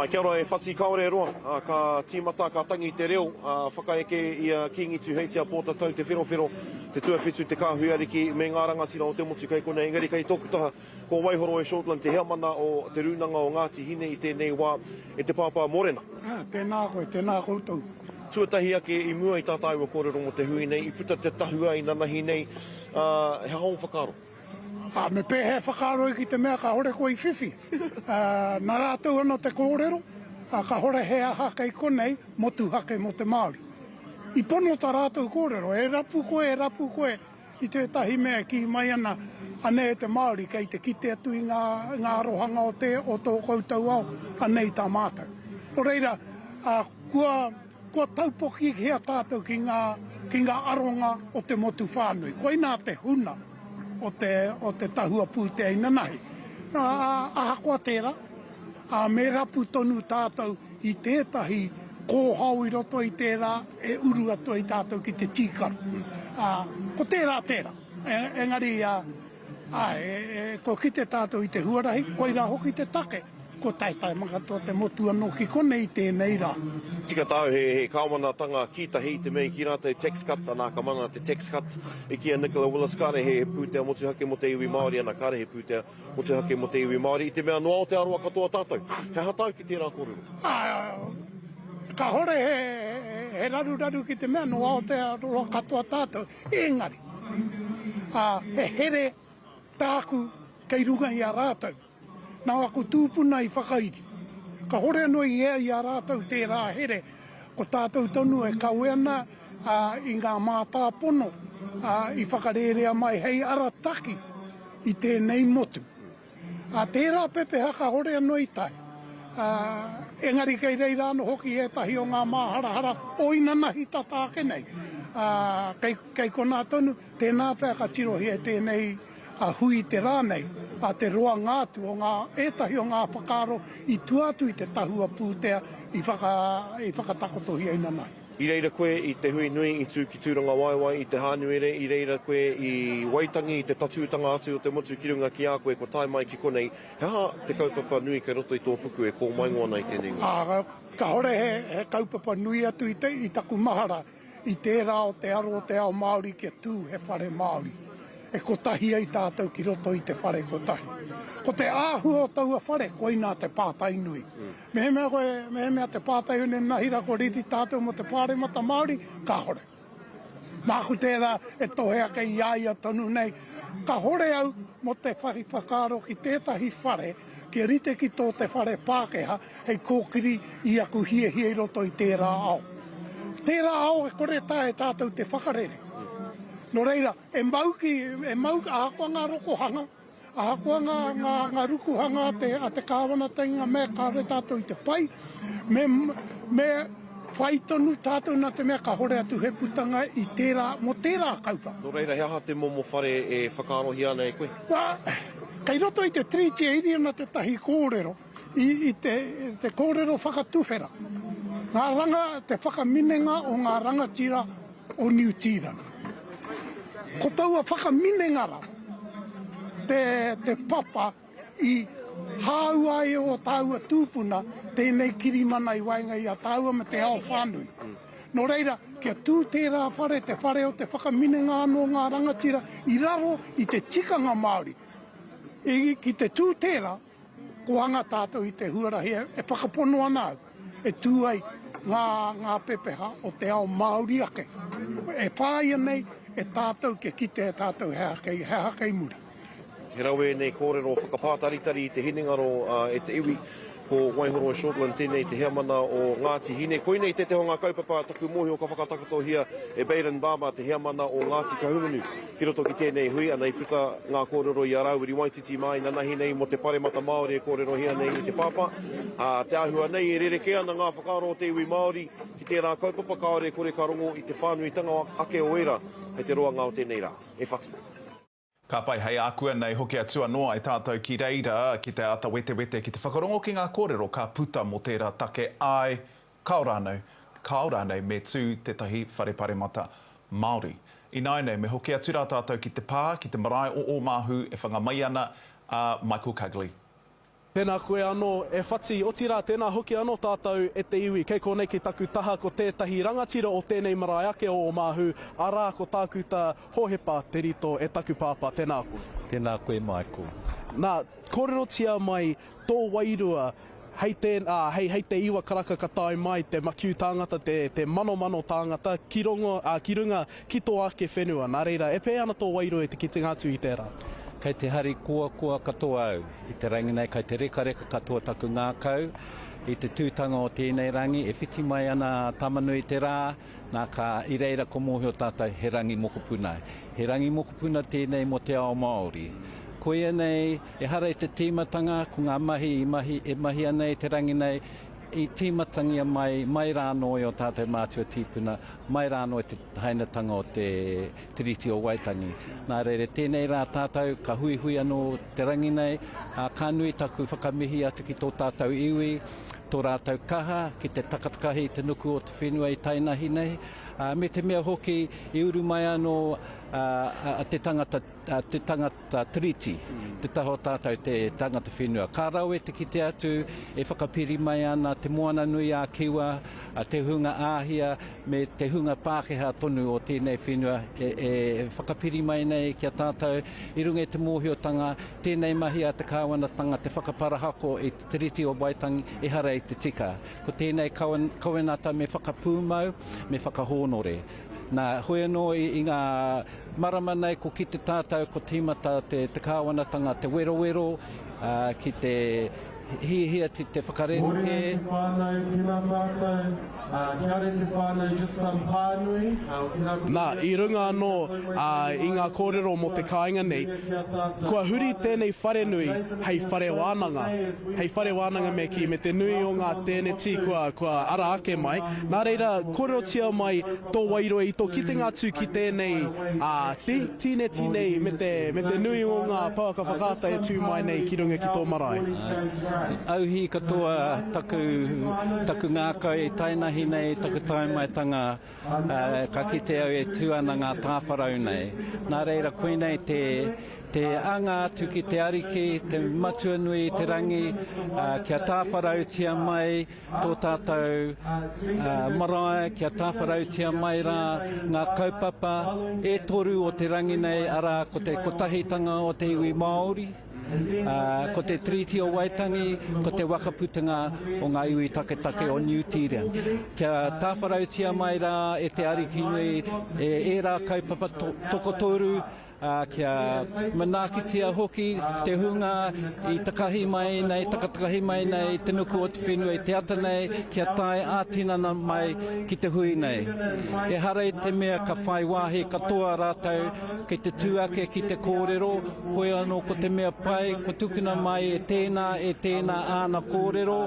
Kia ora e whati Pūkōrero, ka tīmata ka tangi te reo, whakaeke I Kingi Tū Hei Tia Potatau Te Wherowhero, Te Tuawhitu Te Kāhui Ariki, me ngā rangatira o te motu kei konei. Engari kei tōku taha, ko Waihoro e Shortland, te heamana o te runanga o Ngāti Hine I tēnei wā, e te pāpā Morena. Tēnā koe, tēnā koutou. Tuatahi ake I mua I tātai wa kōrero mo te hui nei, I puta te tahua I nanahi nei, he hao whakaro. Me pēhe whakaro ki te mea ka hore koe I whiwhi. Nā rātou ana te kōrero, ka hore he aha kei konei, motu hake mo te Māori. I pono tā rātou kōrero, e rapu koe, I tētahi mea ki mai ana, ane e te Māori kei te kite atu I ngā rohanga o tō koutou au, anei tā mātou. O reira, kua taupoki hea tātou ki ngā aronga o te motu whānui. Koina te huna o te tahua pūte ai nanahi. Aha koa tērā, me rapu tonu tātou I tētahi kōhau I roto I tērā, e uru atua I tātou ki te tīkaru. Ko tērā. Engari, ko ki te tātou I te huarahi, koina hoki te take. ko taitai makato te motu anō ki kone i tēnei rā. Tika tāu he kawamanatanga ki tahi te mei ki rā te tax cuts, anā ka mana te tax cuts e kia Nicola Willis, kare he pūtea motuhake mo te iwi Māori, ana kare he pūtea motuhake mo te iwi Māori. I te mea noa o te aroa katoa tātou. He hatau ki tērā kōrero. Ka hore he raru ki te mea noa o te aroa katoa tātou. Engari, he here tāku kei runga i a rātou. Nā aku tūpuna i whakairi. Ka hore anō i ea i a rātou tērā here. Ko tātou tonu e kauena i ngā mātāpono i whakarerea mai hei arataki i tēnei motu. Tērā pepe haka hore anō i tai. Engari kei reira anō hoki e tahi o ngā māharahara o ina nahi tatāke nei. Kei kona tonu, tēnā pēr ka tirohi e tēnei hui te rānei, te roa ngātu o ngā etahi o ngā whakaro i tuatu i te tahua pūtea i whakatakotohi eina nei. I reira koe i te hui nui i tū ki tūranga waiwai i te hānuere, i reira koe i waitangi i te tatūtanga atu o te motu ki runga ki a koe, ko tai mai ki konei. Hea te kaupapa nui kei roto i tō puku e ko mai ngoa nei tēnei ngā? Ka hore he kaupapa nui atu i taku mahara, i tērā o te aro o te ao Māori kia tū he whare Māori. E kotahi ai tātou ki roto i te whare kotahi. Ko te āhua o taua whare, koina te pātai nui. Mehemea te pātai une nahira ko riti tātou mo te pāremata Māori, ka hore. Māku tērā e tohea kei iaia tonu nei. Ka hore au mo te whakaro ki tētahi whare, ki rite ki tō te whare Pākehā, hei kōkiri i aku hie roto i tērā ao. Tērā ao e kore tae tātou te whakarere. No reira, e mau ahakua ngā rokohanga, ahakua ngā rukuhanga a te kāwana tainga me kāre tātou i te pai, me whaitonu tātou na te mea ka hore atu he putanga i mo tērā kaupa. No reira, hea te momo whare e whakarohi ana e koe? Kei roto i te triti e iri ana te tahi kōrero, i te kōrero whakatuwhera. Ngā ranga, te whakaminenga o ngā rangatira o New Zealand. Ko taua whakaminengara, te papa i hāua e o taua tūpuna, tēnei kirimana i wainga i a taua me te ao whānui. No reira, kia tū tērā whare, te whare o te whakaminenga anō ngā rangatira, i raro i te tikanga Māori. Ki te tū tērā, ko hanga tātou i te huarahi, e whakapono ana au, e tū ai ngā pepeha o te ao Māori ake. E whāia nei, e tātou ke kite e tātou hea kei muri. He rawe nei kōrero whakapātaritari i te hinengaro e te iwi ko Waihoro Shortland tēnei te hea mana o Ngāti Hine. Koinei te te ho ngā kaupapa taku mohi o ka whakatakato e Beiran Baba te hea mana o Ngāti Kahungunu. Ki roto ki tēnei hui, ana i puta ngā kōrero i a Rauwiri Waititi mai, nanahi nei mo te paremata Māori e kōrero hea nei i te pāpā. Te ahua nei e rereke ana ngā whakaro o te iwi Māori ki tērā kaupapa kaore kore ka rongo i te whānuitanga ake o era hei te roa ngā o tēnei rā. E whati. Ka pai hei ākua nei hoki atua noa e tātou ki reira ki te ata wete ki te whakarongo ki ngā kōrero ka puta mo tērā take ai kaorānei me tū tētahi whareparemata Māori. I nai nei me hoki atura tātou ki te pā, ki te marae o māhu e whangamai ana Michael Cugley. Tēnā koe anō, e whati o tira tēnā hoki anō tātou e te iwi. Kei konei ki taku taha ko tētahi rangatira o tēnei marae ake o māhu, arā ko tāku ta hohepa te rito e taku pāpā. Tēnā koe. Tēnā koe, Michael. Nā, kōrero tia mai tō wairua, hei te iwa karaka ka tai mai, te makiu tāngata, te mano tāngata, ki runga ki tō ake whenua. Nā reira, e pē ana tō wairua e te ki te ngātu i tērā. Kei te hari kua katoa au. I te rangi nei, kei te reka katoa taku ngā kau. I te tūtanga o tēnei rangi, e whiti mai ana tamanui te rā, nā ka i reira ko mōhio tātou he rangi mokopuna. He rangi mokopuna tēnei mo te ao Māori. Koia nei, e hara i te tīmatanga, ko ngā mahi e mahi anei te rangi nei, i tīmatangia mai rāno o tātou mātua tīpuna, mai rāno te hainatanga o te tiriti o Waitangi. Nā reire, tēnei rā tātou, ka hui anō te rangi nei, ka nui taku whakamihi atu ki tō tātou iwi, tō rātou kaha, ki te takatakahi te nuku o te whenua i tainahi nei, Me te mea hoki I uru mai anō te tangata triti, te taho tātou te tangata whenua. Ka rau te kite atu e whakapiri mai ana te moana nui a kiwa, te hunga āhia me te hunga Pākehā tonu o tēnei whenua e whakapiri mai nei kia tātou I runga te mōhiotanga, tēnei mahi a te kāwanatanga, te whakaparahako I te triti o Waitangi e hara I te tika. Ko tēnei kawenata me whakapūmau, me whakahōnore. Nā hoi anō I ngā marama nei ko ki te tātou ko tīmata te kāwanatanga, te wero, ki te hihia te whakarehe. Nā, I runga anō I ngā kōrero mo te kāinga nei, kua huri tēnei whare nui hei whare wānanga me ki, me te nui o ngā tēne ti kua ara ake mai. Nā reira, kōrero tia mai tō wairoe I tō ki te ngā tū ki tēnei tīneti nei me te nui o ngā pauaka whakāta e tū mai nei ki runga ki tō marae. Auhi katoa taku ngākau tainahi nei, taku taumaitanga ka kite au e tuana ngā tāwharau nei. Nā reira koe nei te anga atu ki te ariki, te matua nui, te rangi, kia tāwharau tia mai tō tātou marae, kia tāwharau tia mai rā ngā kaupapa e toru o te rangi nei ara ko te kotahitanga o te iwi Māori. Ko te triti o Waitangi, ko te wakaputunga o ngā iwi taketake o New Zealand. Kia tāwharau tia mai rā e te ariki nui e rā kaupapa tokotoru, kia manakitia hoki, te hunga I takahi mai nei, takatakahi mai nei, te nuku o te whenua I te ata nei, kia tae ātinana mai ki te hui nei. E harei te mea ka whai wāhi katoa rātou ki te tuake ki te kōrero, hoi anō ko te mea pai, ko tukuna mai e tēnā āna kōrero,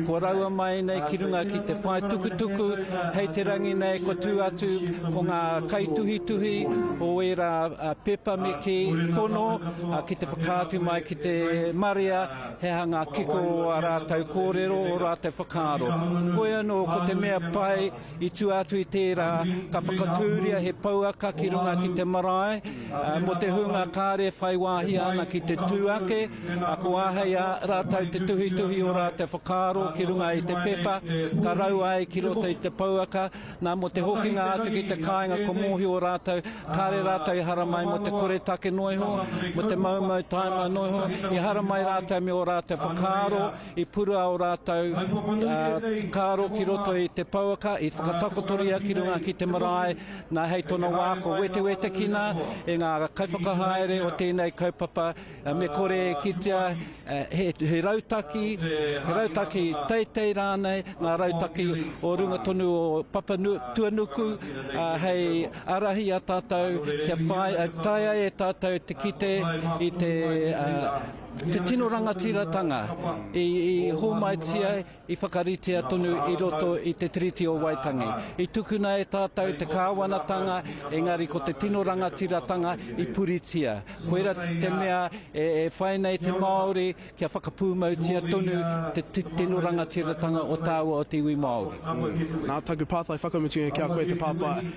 ko raua mai nei ki runga ki te pai tukutuku, hei te rangi nei ko tū atu ko ngā kaituhituhi o e rā pepa me ki tono, ki te whakātu mai ki te maria, he hanga kiko o a rātou kōrero o rātou whakaro. Hoi anō ko te mea pai I tū atu I tērā, ka whakatūria he pauaka ki runga ki te marae, mo te hunga kāre whai wāhi ana ki te tūake, ko āhei a rātou te tuhituhi o rātou whakaro ki runga I te pepa, ka rau ai ki roto I te pauaka, nā mo te hokinga atu ki te kāinga ko mōhi o rātou, kāre rātou I hara mai mo te kore take noiho, mo te maumau taima noiho, I hara mai rātou me o rātou whakaro, I purua o rātou whakaro ki roto I te pauaka, I whakatakotoria ki runga ki te marae, nā hei tona wā ko wete kina, e ngā kaiwhakahaere o tēnei kaupapa, me kore e kitea, he rautaki teitei rānei, ngā rautaki o runga tonu o Papa Tuanuku, hei arahi a tātou, kia whai, taia e tātou te kite I te tino rangatiratanga I homaitia I whakaritea tonu I roto I te triti o Waitangi. I tukuna e tātou te kāwanatanga, engari ko te tino rangatiratanga I puritia. Koera te mea e whai nei te Māori kia whakapūmautia tonu te tino rangatiratanga o tāua o te iwi Māori. Nā taku pātai whakamutunga kia koe te pāpai.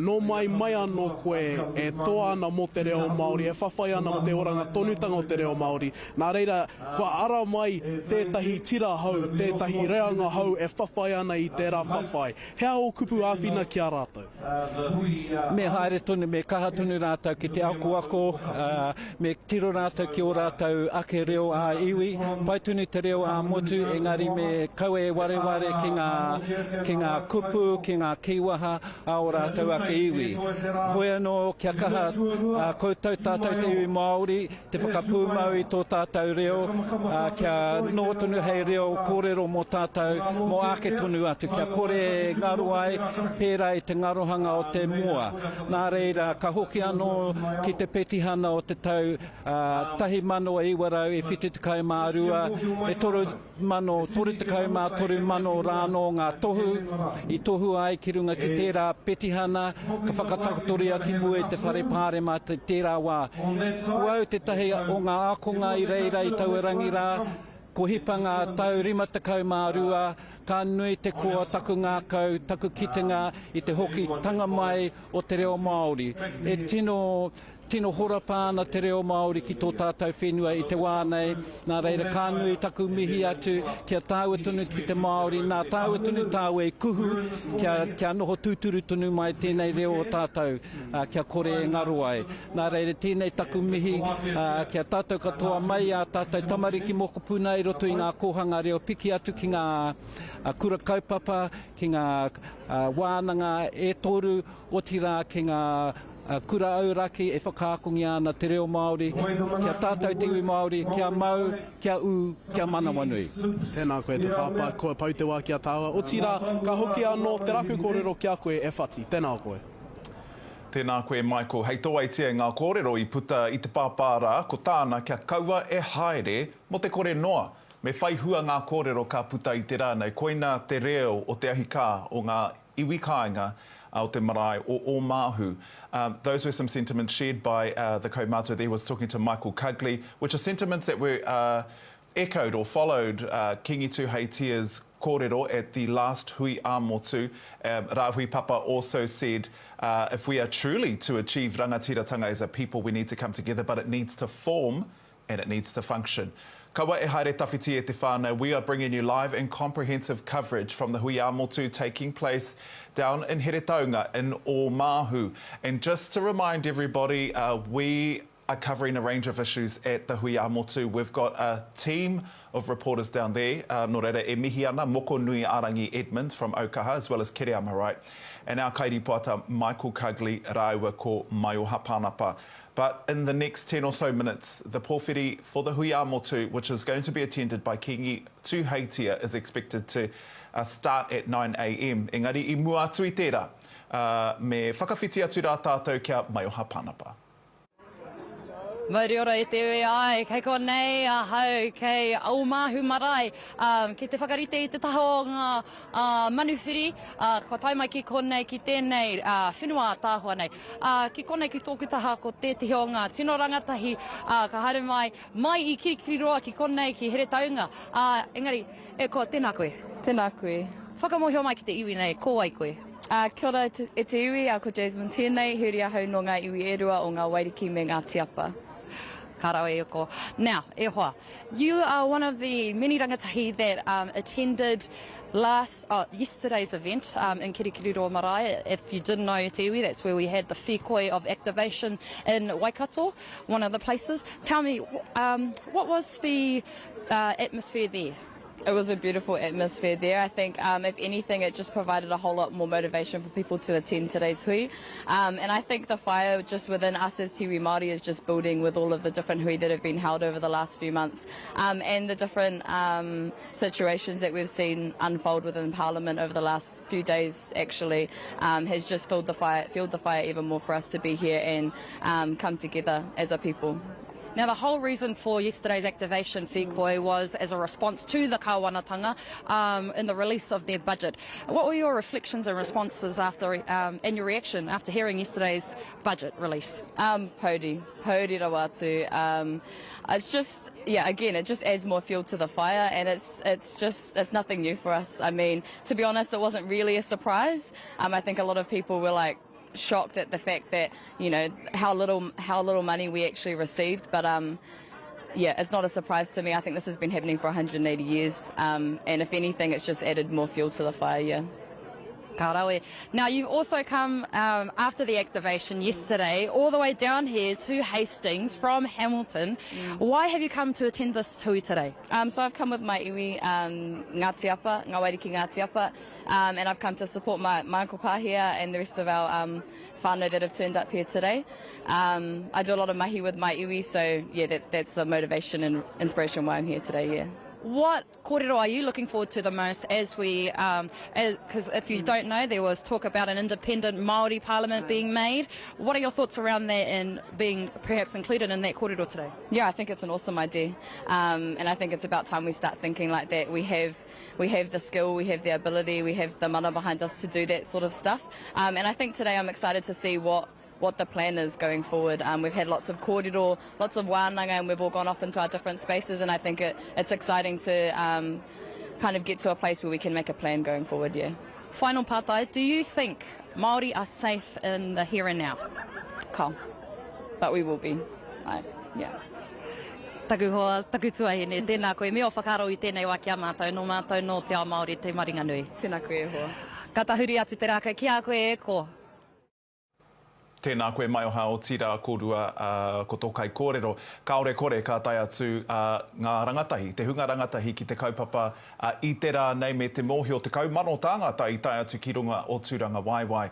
Nō mai anō koe e toa ana mo te reo Māori, e whawhai ana mo te oranga tonutanga o te reo Māori. Nā reira, kua ara mai tētahi tira hau, tētahi reanga hau e whawhai ana I tērā whawhai. Hea o kupu āwhina ki a rātou? Me haere tonu, me kaha tonu rātou ki te ako, me tiro rātou ki o rātou ake reo a iwi, pai tunu te reo a motu, engari me kaue ware ki ngā kupu, ki ngā kiwaha a o rātou ake iwi. Hoi anō kia kaha koutou tātou te iwi Māori, te whakapūmau I tō tātou reo, kia nō tonu hei reo kōrero mō tātou, mō ake tonu atu, kia kore ngaru ai, pērā I te ngarohanga o te mua. Nā reira, ka hoki anō ki te petihana o te tau tahi mano e iwarau e whiti te kai mā rua, e toru te kai mā toru mano rāno ngā tohu, I tohu ai ki runga ki tērā petihana, ka whakatakotoria ki mua I te whare pāre mā te tērā wā. Kuau te tahi o ngā akonga I reira I tauerangi rā, Ko hipanga tau 50 mā rua, ka nui te koa taku ngā kau, taku kitenga I te hoki tanga mai o te reo Māori. E tino horapāna te reo Māori ki tō tātou whenua I te wānei, nā reira ka nui taku mihi atu, kia tāua tonu ki te Māori, nā tāua tonu tāua E kuhu, kia noho tūturu tonu mai tēnei reo o tātou, kia kore e ngaro ai. Nā reira tēnei taku mihi, kia tātou katoa mai a tātou tamariki moko puna I roto I ngā kohanga reo piki atu ki ngā kura kaupapa, ki ngā wānanga e toru o tira ki ngā kura auraki e whakaakongi ana te reo Māori, kia tātou te iwi Māori, kia mau, kia u, kia manawanui. Tēnā koe te pāpā, koe pau te wā kia tāua. O tira, ka hoki anō te raku kōrero kia koe e whati. Tēnā koe. Tēnā koe, Michael. Hei tō aitia ngā kōrero I puta I te pāpāra, ko tāna kia kaua e haere mo te kore noa. Me whai hua ngā kōrero ka puta I te rānei. Koina te reo o te ahika o ngā iwi kāinga o te marae o Omahu. Those were some sentiments shared by the kaumātua there. Was talking to Michael Cugley, which are sentiments that were echoed or followed Kingi Tuheitia's kōrero at the last Hui Āmotu. Rāhui Papa also said, if we are truly to achieve rangatiratanga as a people, we need to come together, but it needs to form and it needs to function. Kawa e haere tawhiti e te whānau. We are bringing you live and comprehensive coverage from the Hui Āmotu taking place down in Heretaunga in Omahu. And just to remind everybody, we are covering a range of issues at the Hui Āmotu. We've got a team of reporters down there. Nō reira e mihi ana, Moko Nui Arangi Edmonds from Aukaha, as well as Kere Amarai. And our kairipoata, Michael Cugley, rāua ko Maioha Pānapa. But in the next 10 or so minutes, the pōwhiri for the Hui Āmotu, which is going to be attended by Kingi Tuheitia, is expected to start at 9 a.m. Engari, I mua atu I tērā, me whakawhiti atu rā tātou kia Maioha Pānapa. Mauri ora e te ue ai, kei konei a hau kei Aumahu marae, ki te whakarite I te taho o ngā manuwhiri, ko taimai ki konei ki tēnei whenua tāhua nei. Ki konei ki tōku taha ko tētihi o ngā tino rangatahi, ka haere mai I kirikiriroa ki konei ki Heretaunga. Engari, e ko tēnā koe. Tēnā koe. Whakamohio mai ki te iwi nei, ko ai koe. Kia ora e te iwi, ko Jasmine tēnei, huri ahau no ngā iwi e rua o ngā wairiki me Ngāti Apa. Now, e hoa, you are one of the many rangatahi that attended yesterday's event in Kirikiriroa Marae. If you didn't know Te Hui, that's where we had the hīkoi of activation in Waikato, one of the places. Tell me, what was the atmosphere there? It was a beautiful atmosphere there. I think, if anything, it just provided a whole lot more motivation for people to attend today's hui. And I think the fire just within us as Te Hui Māori is just building with all of the different hui that have been held over the last few months, and the different situations that we've seen unfold within Parliament over the last few days, actually, has just fueled the fire even more for us to be here and come together as a people. Now, the whole reason for yesterday's activation, hīkoi, was as a response to the kawanatanga in the release of their budget. What were your reflections and responses after, and your reaction after hearing yesterday's budget release? Hauri rawatu. It's just, again, it just adds more fuel to the fire, and it's nothing new for us. I mean, to be honest, it wasn't really a surprise. I think a lot of people were like, shocked at the fact that, you know, how little money we actually received, but it's not a surprise to me. I think this has been happening for 180 years, and if anything, it's just added more fuel to the fire. Now, you've also come after the activation yesterday all the way down here to Hastings from Hamilton. Why have you come to attend this hui today? So I've come with my iwi Ngāti Apa, ngā wairiki Ngāti Apa, and I've come to support my uncle pa here and the rest of our whānau that have turned up here today. I do a lot of mahi with my iwi, so that's the motivation and inspiration why I'm here today, What kōrero are you looking forward to the most as we, because if you don't know, there was talk about an independent Māori parliament being made. What are your thoughts around that and being perhaps included in that kōrero today? Yeah, I think it's an awesome idea, and I think it's about time we start thinking like that. We have the skill, we have the ability, we have the mana behind us to do that sort of stuff, and I think today I'm excited to see what what the plan is going forward. We've had lots of kōrero, lots of wānanga, and we've all gone off into our different spaces, and I think it's exciting to kind of get to a place where we can make a plan going forward, yeah. Final pātai, do you think Māori are safe in the here and now? Ka. But we will be. Yeah. Taku hoa, taku tuahine, tēnā koe, me o whakaro I tēnei wā kia mātou, no mātou no te ao Māori, te maringa nui. Tēnā koe hoa. Ka tahuri atu te rākau, kia koe e ko. Tēnā koe mai o hao tira kōrua ko tō kai kōrero. Kaore kore ka tai atu ngā rangatahi, te hunga rangatahi ki te kaupapa I te rā nei me te mōhio te kaumano tāngata I tai atu ki runga o tūranga waiwai.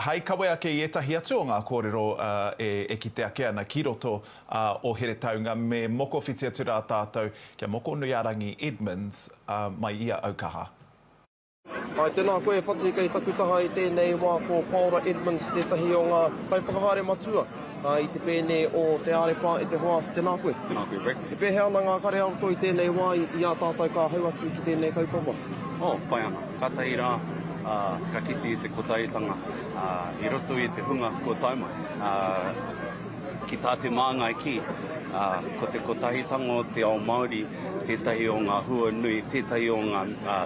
Hei kawe ake I etahi atu o ngā kōrero e ki te ake ana ki roto o here taunga me moko whiti atu rā tātou kia moko nui arangi Edmonds mai ia Aukaha. Ai, tēnā koe whati kei takutaha I tēnei wā ko Paura Edmonds, tētahi o ngā taiwhakahare matua I te pēne o te arepa I te hoa. Tēnā koe. Tēnā koe, Rick. Te pēhe ana ngā kare aroto I tēnei wā I a tātou ka hau atu ki tēnei kaupapa. Pai ana. Ka tahi rā, ka kiti I te kotaitanga, I roto I te hunga ko taumai. Ki tā te māngai ki, ko te kotahitanga o te ao Māori, tētahi o ngā hua nui, tētahi o ngā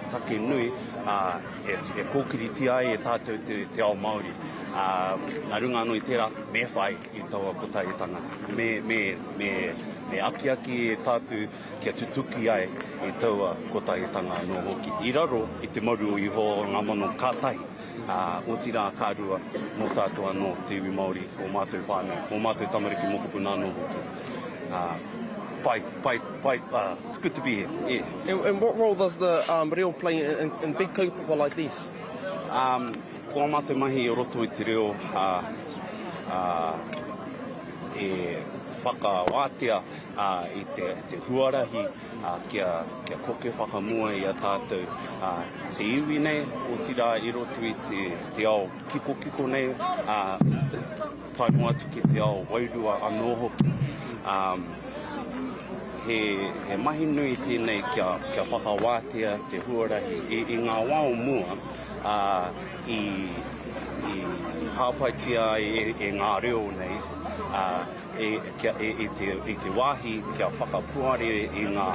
take nui, e kōkiriti ai e tātou te ao Māori. Nā runga anō I tērā, me whai I taua kotahitanga. Me aki e tātou kia tutuki ai I taua kotahitanga anō hoki. I raro I te maru o iho ngā mano kātahi. O tira kārua mō tātou anō te iwi Māori, o mātou whānau, o mātou tamariki mokopuna anō hoki. It's good to be here. Yeah. And what role does the reo play in big kaupapa like this? Ko mātou mahi o roto I te reo e whakawātea I te huarahi kia koke whakamua I a tātou. Te iwi nei, o tira I roto I te ao kiko nei, taimo atu ki te ao wairua anō hoki. He mahi nui tēnei kia whakawātea te huarahi I ngā wao mua I hāpaitia e ngā reo nei, I te wāhi kia whakapuare I ngā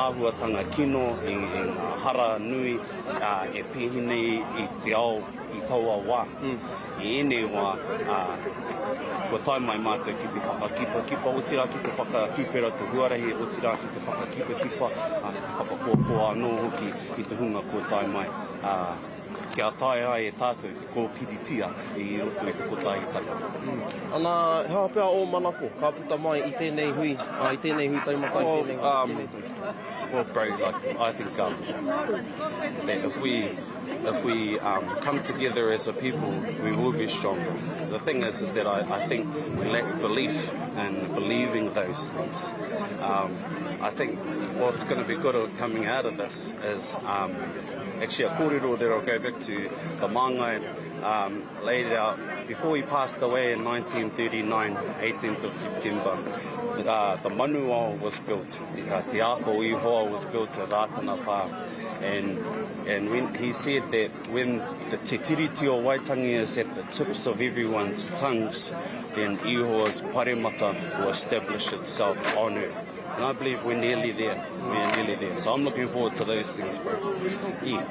āhuatanga kino, I ngā hara nui, e pēhi nei I te ao I taua wā. I ene wā, ko tai mai mātou ki te whakakipa, o tira ki te whakakiwhera te huarahi, o tira ki te whakakipa, te whakakoakoa anō hoki I te hunga ko tai mai. Kia tae ai e tātou te kōkiritia I roto I te kotahitanga. Ana, hea pēr o manako, ka puta mai I tēnei hui, I tēnei hui taumata I tēnei hui. Well, bro, I think that if we come together as a people, we will be stronger. The thing is that I think we lack belief in believing those things. I think what's going to be good coming out of this is actually a kōrero that I'll go back to. The māngai laid it out before he passed away in 1939, 18th of September. The manuao was built, te ako ihoa was built at Rātanapā. And when he said that when the te tiriti o Waitangi is at the tips of everyone's tongues, then ihoa's paremata will establish itself on earth. And I believe we're nearly there. We're nearly there. So I'm looking forward to those things, bro. Yeah.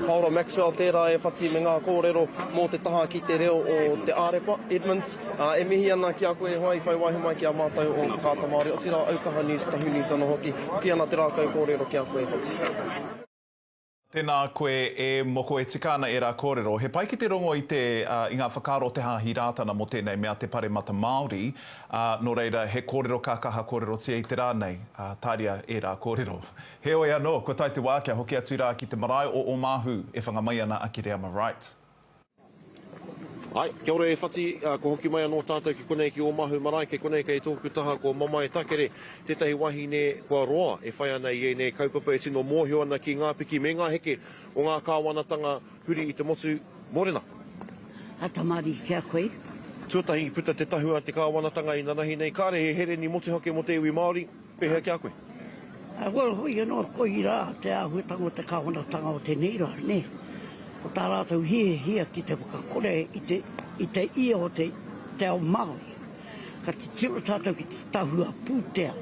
Paura Maxwell, tērā e whati me ngā kōrero mō te taha ki te reo o te arepa, Edmonds. E mihi ana ki a koe hoi, whai waihi mai ki a mātou o Kāta Māori. O tira Aukaha News, Tahu News anō hoki. Ki ana te rākau kōrero ki a koe whati. Tēnā koe e moko e tikana e rā kōrero. He pai ki te rongo I ngā whakaro te hāhi rātana mo tēnei mea te paremata Māori. Nō reira, he kōrero kākaha kōrero tia I te rānei. Tāria e rā kōrero. He oi anō, ko tai te wākia hoki atu rā ki te marae o Māhu e whangamai ana aki rea ma right. Ai, kia ora e whati, ko hoki mai anō tātou ki konei ki o Māhu marae, ke konei kei tōku taha ko mama e takere, tētahi wahi ne kua roa, e whai ana I e ne kaupapa e tino mōhio ana ki ngā piki me ngā heke o ngā kāwanatanga huri I te motu mōrena. Atamari kia koe. Tuatahi puta te tahua te kāwanatanga I nanahi nei, kāre he here ni motu hake mo te iwi Māori, pehea kia koe. Well, hoi anō koi rā te āhuatanga o te kāwanatanga o te neira, ne? O tā rātou hia ki te whakakore I te ia o te te ao Māori. Ka te tiro tātou ki te tahua pūtea.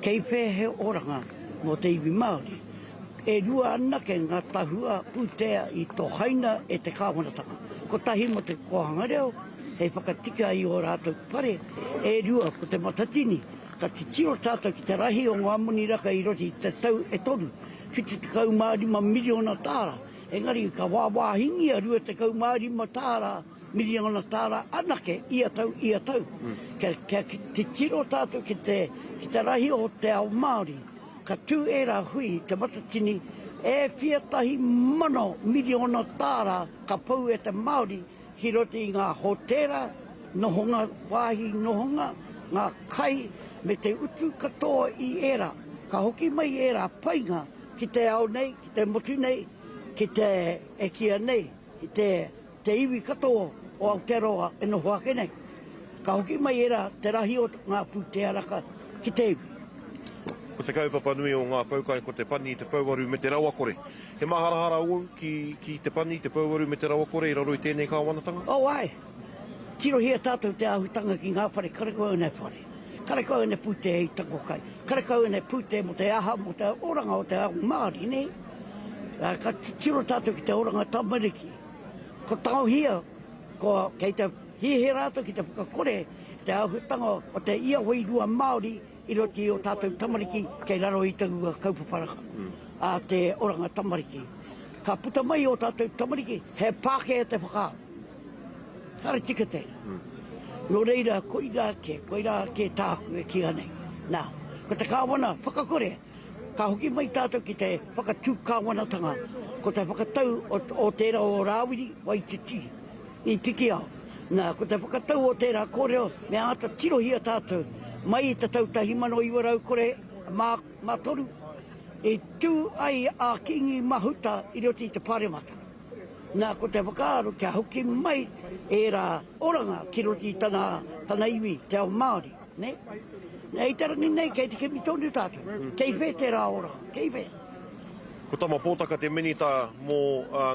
Kei whehe oranga mō te iwi Māori. E rua anake ngā tahua pūtea i tō haina e te kāwanatanga. Ko tahi mo te kohanga reo, hei whakatika i o rātou pare, e rua ko te matatini. Ka te tiro tātou ki te rahi o ngā muni raka i roti te tau e toru. Whiti te kaumārima miliona tāra. Engari ka wāwāhingi a rua te kaumārima tāra, miliona tāra anake, ia tau. Ka te tiro tātou ki te rahi o te ao Māori. Ka tū e rā hui, te matatini, e whiatahi mano miliona tāra ka pau e te Māori ki roti i ngā hotera, nohonga, wāhi nohonga, ngā kai, me te utu katoa i era. Ka hoki mai era painga ki te ao nei, ki te motu nei, ki te ekia nei, ki te iwi katoa o Aotearoa e noho ake nei. Ka hoki mai era te rahi o ngā pūtea raka ki te iwi. Ko te kaupapa nui o ngā paukai, ko te pani te pauaru me te rawakore. He maharahara o ki te pani, te pauaru me te rawakore, i raro i tēnei kāwanatanga? O ai, tiro hia tātou te ahutanga ki ngā pare, karekau nei pare. Karekau nei pūtea i takokai. Karekau nei pūtea mo te aha, mo te oranga o te ao Māori, ne? Ka tiro tātou ki te oranga tamariki. Ko tau hia, ko kei te hihe rātou ki te whakakore, te ahutanga o te ia wairua Māori, i roti o tātou tamariki kei raro i taua kaupaparaka. A te oranga tamariki. Ka puta mai o tātou tamariki, he pāke e te whakao. Kare tika te. Nō reira, koira ke tāku e kia nei. Nā, ko te kāwana, whakakore, ka hoki mai tātou ki te whakatū kāwanatanga, ko te whakatau o tērā o Rāwiri, Waititi, i piki au. Nā, ko te whakatau o tērā kōreo, me āta tiro hia tātou, mai i te tautahi mano i warau kore mātoru, e tū ai a kingi mahuta i roti i te pāremata. Nā, ko te whakaaro kia hoki mai e rā oranga ki roti i tana iwi, te ao Māori, ne? Nei tarangi nei, kei te kemi tonu tātou, kei whē te rā oranga, kei whē. Ko tama pōtaka te minita mō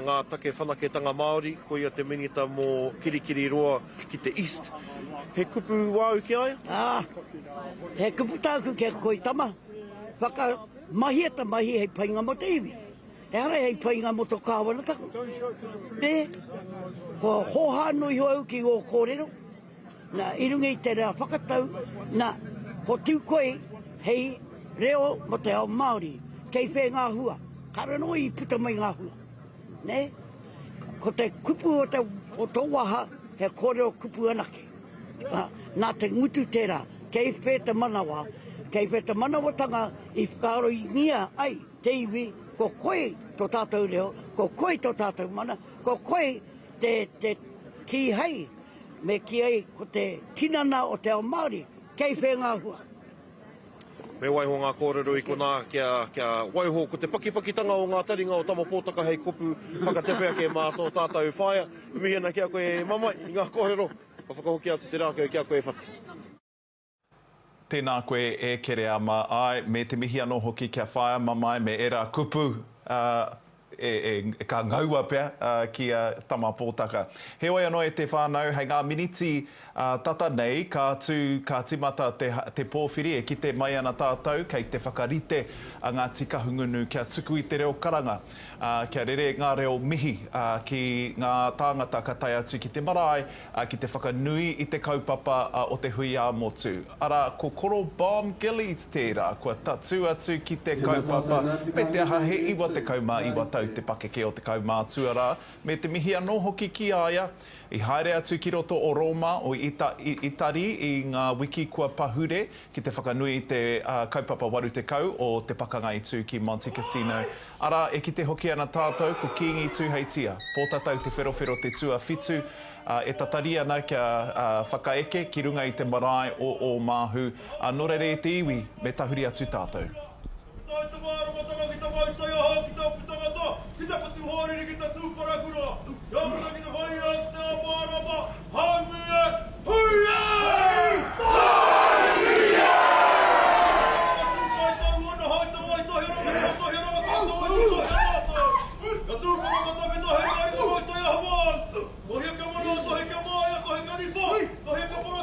ngā take whanaketanga Māori, ko ia te minita mō kirikiri roa ki te East. He kupu wāu ki aia? He kupu tāku ke koi tama. Whaka mahi eta mahi hei painga mo te iwi. He ara hei painga mo tō kāwanataku. Ne? Ko hoha nui hoau ki o kōrero. Nā, irungi i te rea whakatau. Nā, ko tū koe hei reo mo te ao Māori. Kei whē ngā hua. Karanoi i puta mai ngā hua. Ne? Ko te kupu o tō waha, he kōrero kupu anake. Nā te ngutu tērā, kei whē te manawa, kei whē te manawatanga i whakaaro i ngia ai, te iwi, ko koe tō tātou reo, ko koe tō tātou mana, ko koe te ki hei, me ki ai ko te tinana o te ao Māori, kei whē ngā hua. Me waiho ngā kōrero i kona kia waiho ko te pakipakitanga o ngā taringa o tama pōtaka hei kopu whakatepea ke mātou tātou whaia. Mihena kia koe mamai i ngā kōrero. Ka whakahoki atu te rākau kia koe whati. Tēnā koe e kere ama ai, me te mihi anō hoki kia whaia mamai me era kupu ka ngaua pea ki a tama pōtaka. He wai anō e te whānau, hei ngā miniti tata nei, ka timata te pōwhiri e ki te mai ana tātou, kei te whakarite a Ngāti Kahungunu kia tuku i te reo karanga. Kia rere ngā reo mihi ki ngā tāngata ka tai atu ki te marae, ki te whakanui i te kaupapa o te hui a motu. Ara, ko koro bomb gillies tērā, kua tatu atu ki te kaupapa, me te aha he iwa te kaumā iwa tau te pakeke o te kaumā tuara, me te mihi anō hoki ki aia, i haere atu ki roto o Roma o Itari i ngā wiki kua pahure ki te whakanui te kaupapa waru te kau o te pakanga i tū ki Monte Cassino. Ara, e ki te hoki ana tātou, ko kingi tū heitia. Pōtatau te wherowhero te tua whitu, e tatari ana kia whakaeke ki runga i te marae o māhu. Nō reire e te iwi, me tahuri atu tātou. Tohi ka mono, tohi ka moia, tohi ka nifo, tohi ka mono.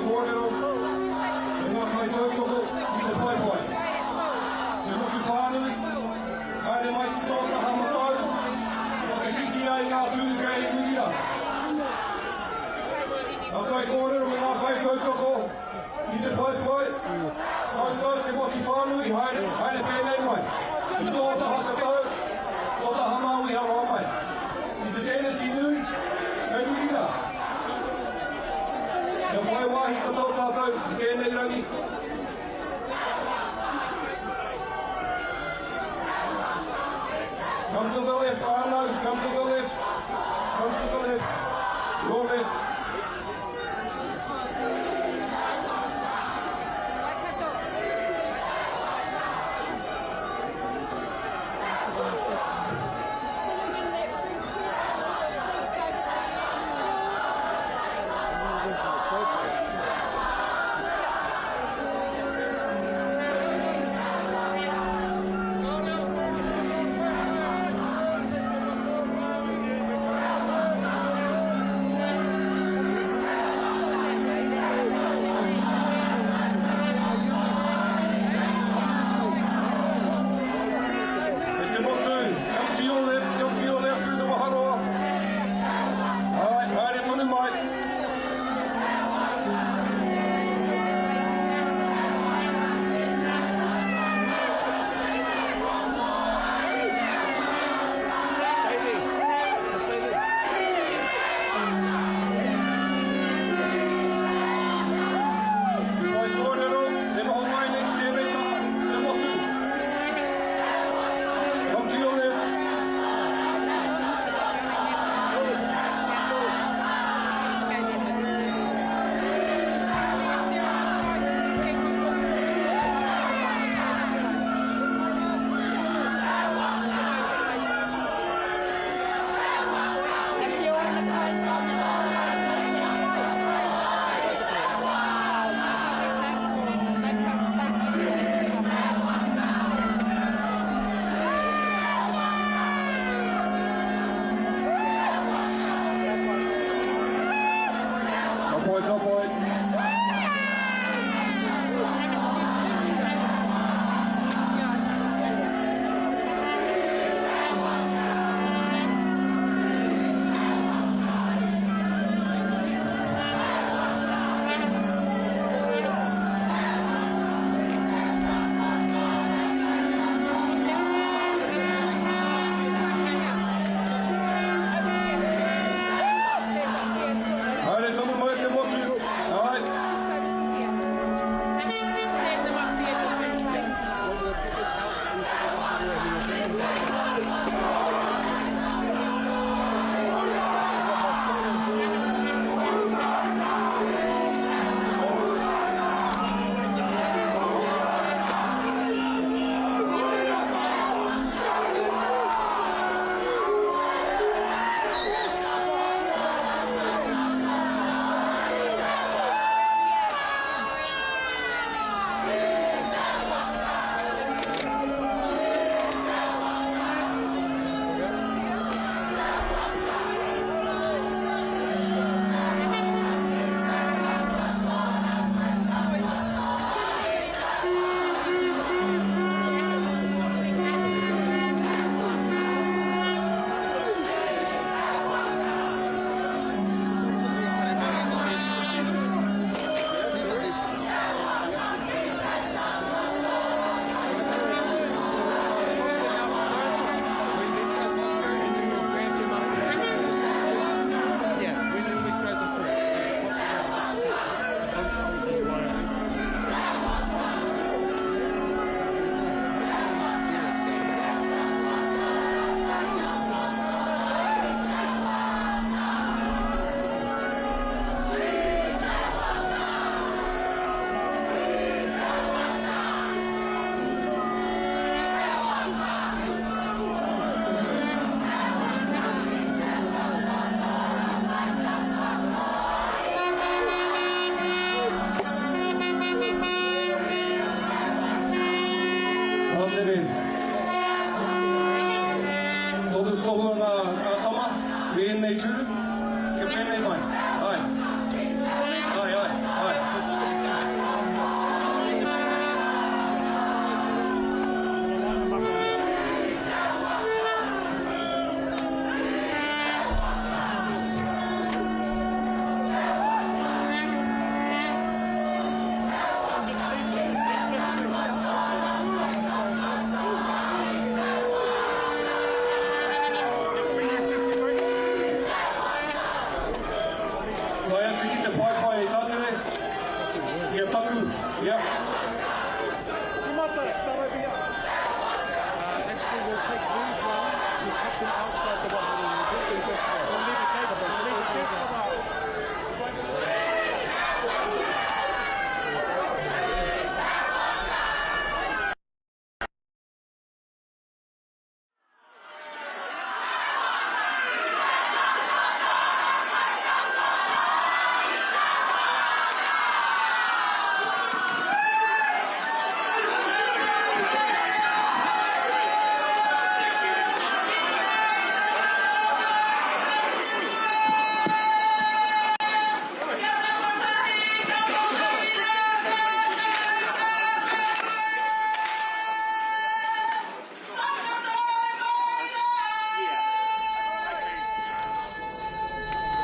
kōrero, e ngā kai tautoko i te whaipai. Te motu whānui, haere mai ki tō taha matau, waka hiki ai ngā tūkei i uria. Ngā kai kōrero me ngā kai tautoko i te whaipai, hautau te motu whānui, haere pēnei mai. I tō taha katau, tō taha maui hawa mai. I te tēne tinui, kei uria. Ia whai wāhi katau tātou i tēnei rangi. Come to the left, Arno, come to the left. Come to the left. Your left.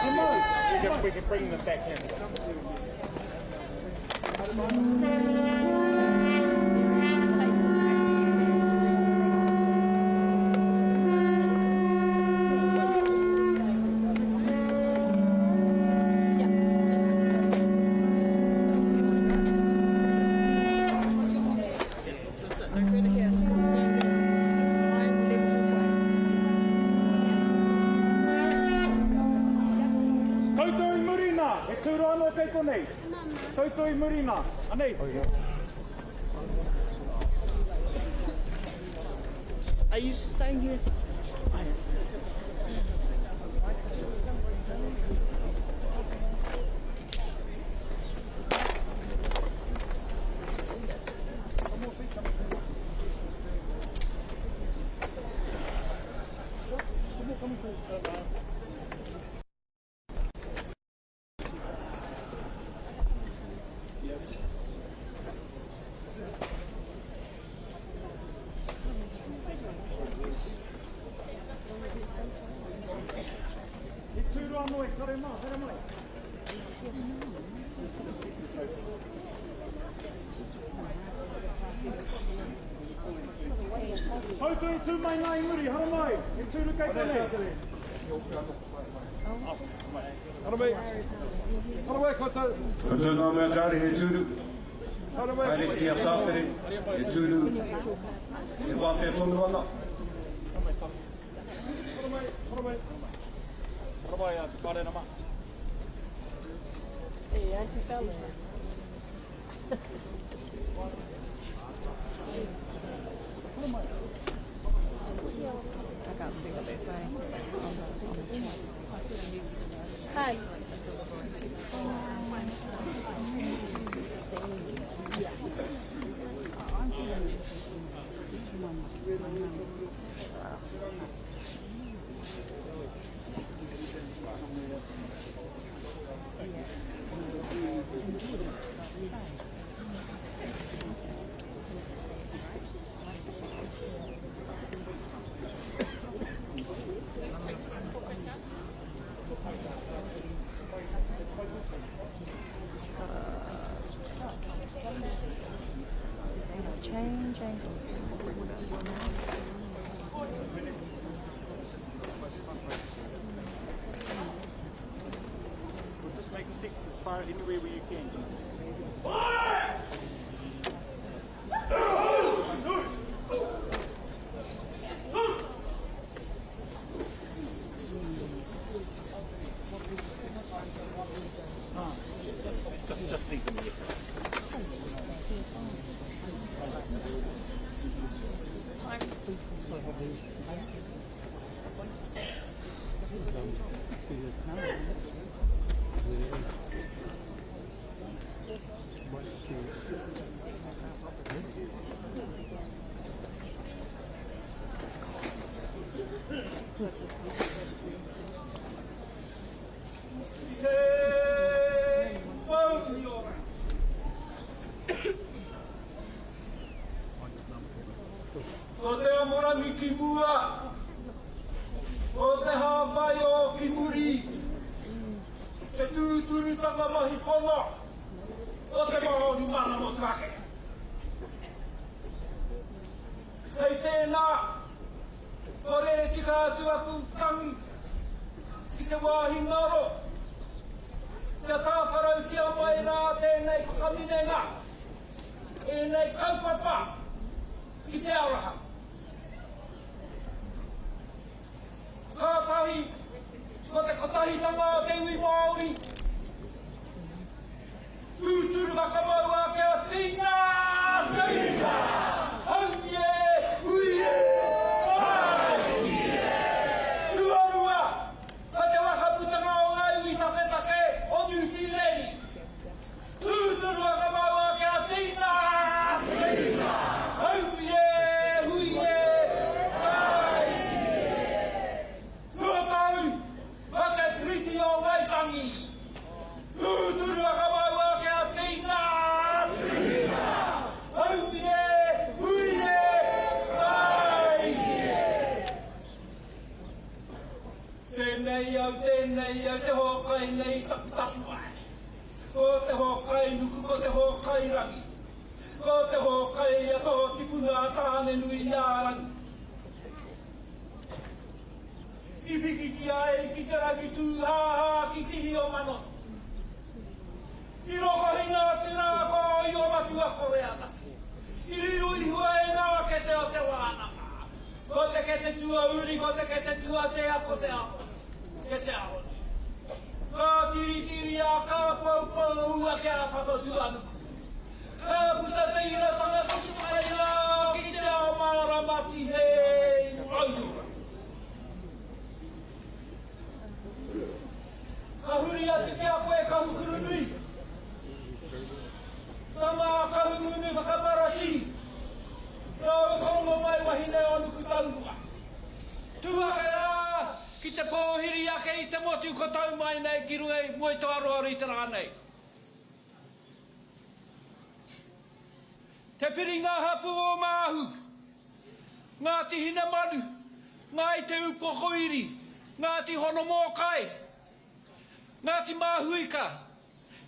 We can bring them back here. Are you staying here? Hi. Changing. We'll just make 6 as far anywhere where you can. Just leave them here. O te amorangi ki mua, o te hawhai o ki muri, te tūturutanga mahi pono, o te Māori mana mo take. Hei tēnā, ko re tika atu aku tangi, ki te wāhi ngaro, kia tāwharau kia mai rā tēnei whakaminenga, e kaupapa, ki te auraha. Kātahi, ko te kotahitanga o te iwi Māori, tūturu whakamau a kia tīna, tīna, haunie, huie, haie. Ruarua, ka te whakaputanga o ngā iwi tawhetake o New Zealand. Tūturu whakamau a kia tīna, tīna, haunie, huie, Triti o Waitangi. Tūturu whakamau a kia tīna, tīna. hokai nei takutaku ai. Ko te hokai nuku, ko te hokai rangi. Ko te hokai ato tipuna tāne nui ārangi. I piki ki ai ki te rangi tūhāhā ki tihi o mano. I roko hinga te nā ko i o matua kore ana. I riru i hua e nā ke te o te wānanga. Ko te ke te tua uri, ko te ke te tua te ako te ako. Ke te ako. Ka tiri tiri a ka pau pau ua ke a papatu anuku. Ka puta te ira tanga kutu kai la ki te ao maara mati hei aurura. Ka huri ati ki a koe ka hukuru nui. Tama kahungunu whakamarasi. Rāwe kongo mai wahine o nuku taurua. Tuakera ki te pōhiri ake i te motu ko tau mai nei ki runga i moe to aroa i te rānei. Te piri ngā hapu o māhu. Ngāti hina manu. Ngāi te upo hoiri. Ngāti hono mōkai. Ngāti māhuika.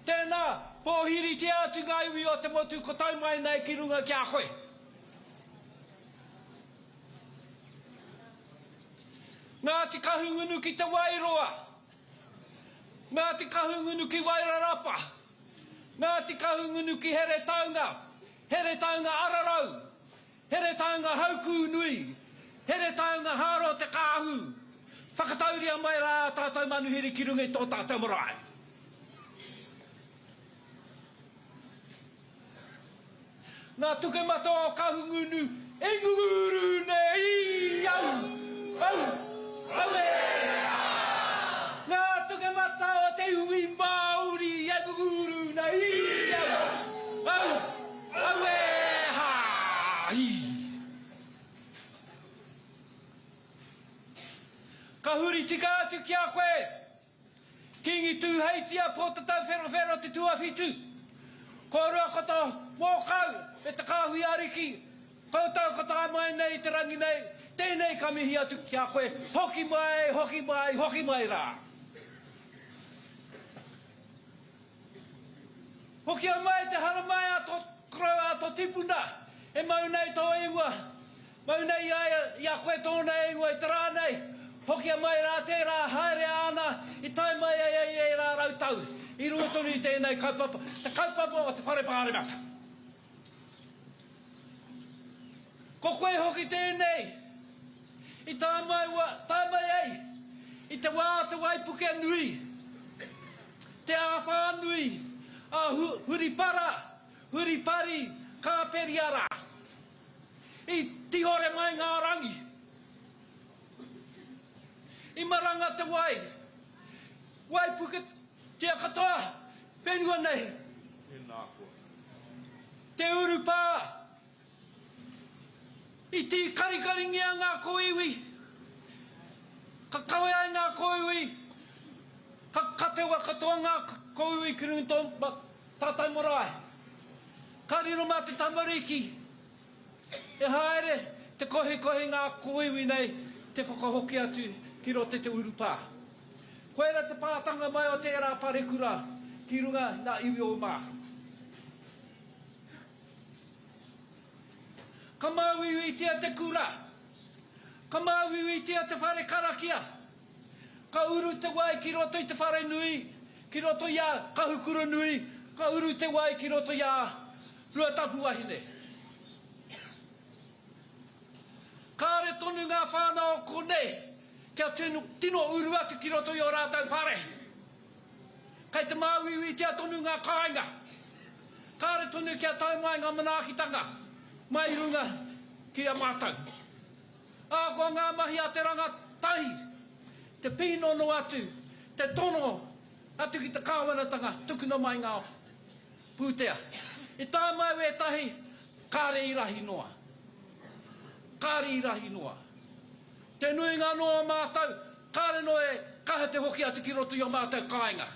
Tēnā pōhiri te atu ngaiwi o te motu ko tau mai nei ki runga ki a koe. Ngāti Kahungunu ki te Wairoa. Ngāti Kahungunu ki Wairarapa. Ngāti Kahungunu ki Here Taunga. Here Taunga Ararau. Here Taunga Hauku Nui. Here Taunga Haro te Kāhu. Whakatauria mai rā tātou manuhiri ki runga i tō tātou marae. Ngā tuke mato o Kahungunu, e nguru nei au, au, au e Ngā tuke mata o Te Hui Māori, e nguru nei au, au, au e ha, Ka huri tika atu ki a koe, kingi tū heitia po te tau whero te tuawhitu. Ko rua koto mōkau e te kāhui ariki. Koutou ko tā mai nei te rangi nei. Tēnei ka mihi atu ki a koe. Hoki mai, hoki mai, hoki mai rā. Hoki a mai te hara mai ato krau ato tipuna. E mau nei tō ingoa. Mau nei i a koe tōna ingoa i te rānei. Hoki a mai rā te rā haere ana. I tai mai e rā rautau. I ruatoni tēnei kaupapa. Te kaupapa o te whare pāremata. Ko koe hoki tēnei. I tā mai ei. I te wā te waipuke nui. Te āwha nui. A huripara. Huripari. Kāperiara. I tihore mai ngā rangi. I maranga te wai. Waipuke te katoa. Whenua nei. Te urupā. I ti karikaringia ngā koiwi. Ka kawe ai ngā koiwi. Ka tewa katoa ngā koiwi ki runga tō tātai marae. Ka riro mā te tamariki. E haere te kohe ngā koiwi nei te whakahoki atu ki rote te urupā. Koera te pātanga mai o tērā parekura ki runga ngā iwi o māhu. Ka māwiwi tia te kura. Ka māwiwi tia te whare karakia. Ka uru te wai ki roto i te whare nui. Ki roto i a kahukura nui. Ka uru te wai ki roto i a ruatapu wahine. Kāre tonu ngā whānau konei. Kia tino uru atu ki roto i o rātau whare. Kei te māwiwi tia tonu ngā kāinga. Kāre tonu kia tau mai ngā manaakitanga. Mai runga ki a mātau. Ākoa ngā mahi a te ranga tahi. Te pīnono atu. Te tono atu ki te kāwanatanga. Tukuna mai ngā pūtea. I tā mai we tahi. Kāre i rahi noa. Kāre i rahi noa. Te nui ngā noa mātau. Kāre noe kaha te hoki atu ki roto i o mātau kāinga.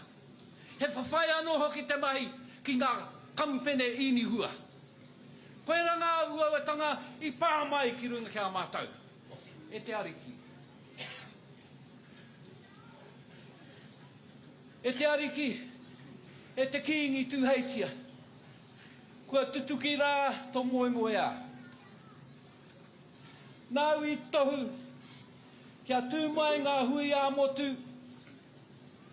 He whawhai anō hoki te mahi ki ngā kamupene ini hua. Koera ngā uauatanga i pāmai ki runga kia mātau. E te ariki. E te ariki, e te kiingi tūheitia. Kua tutuki rā tō moe moe a. Nau I tohu, kia tūmai ngā hui a motu.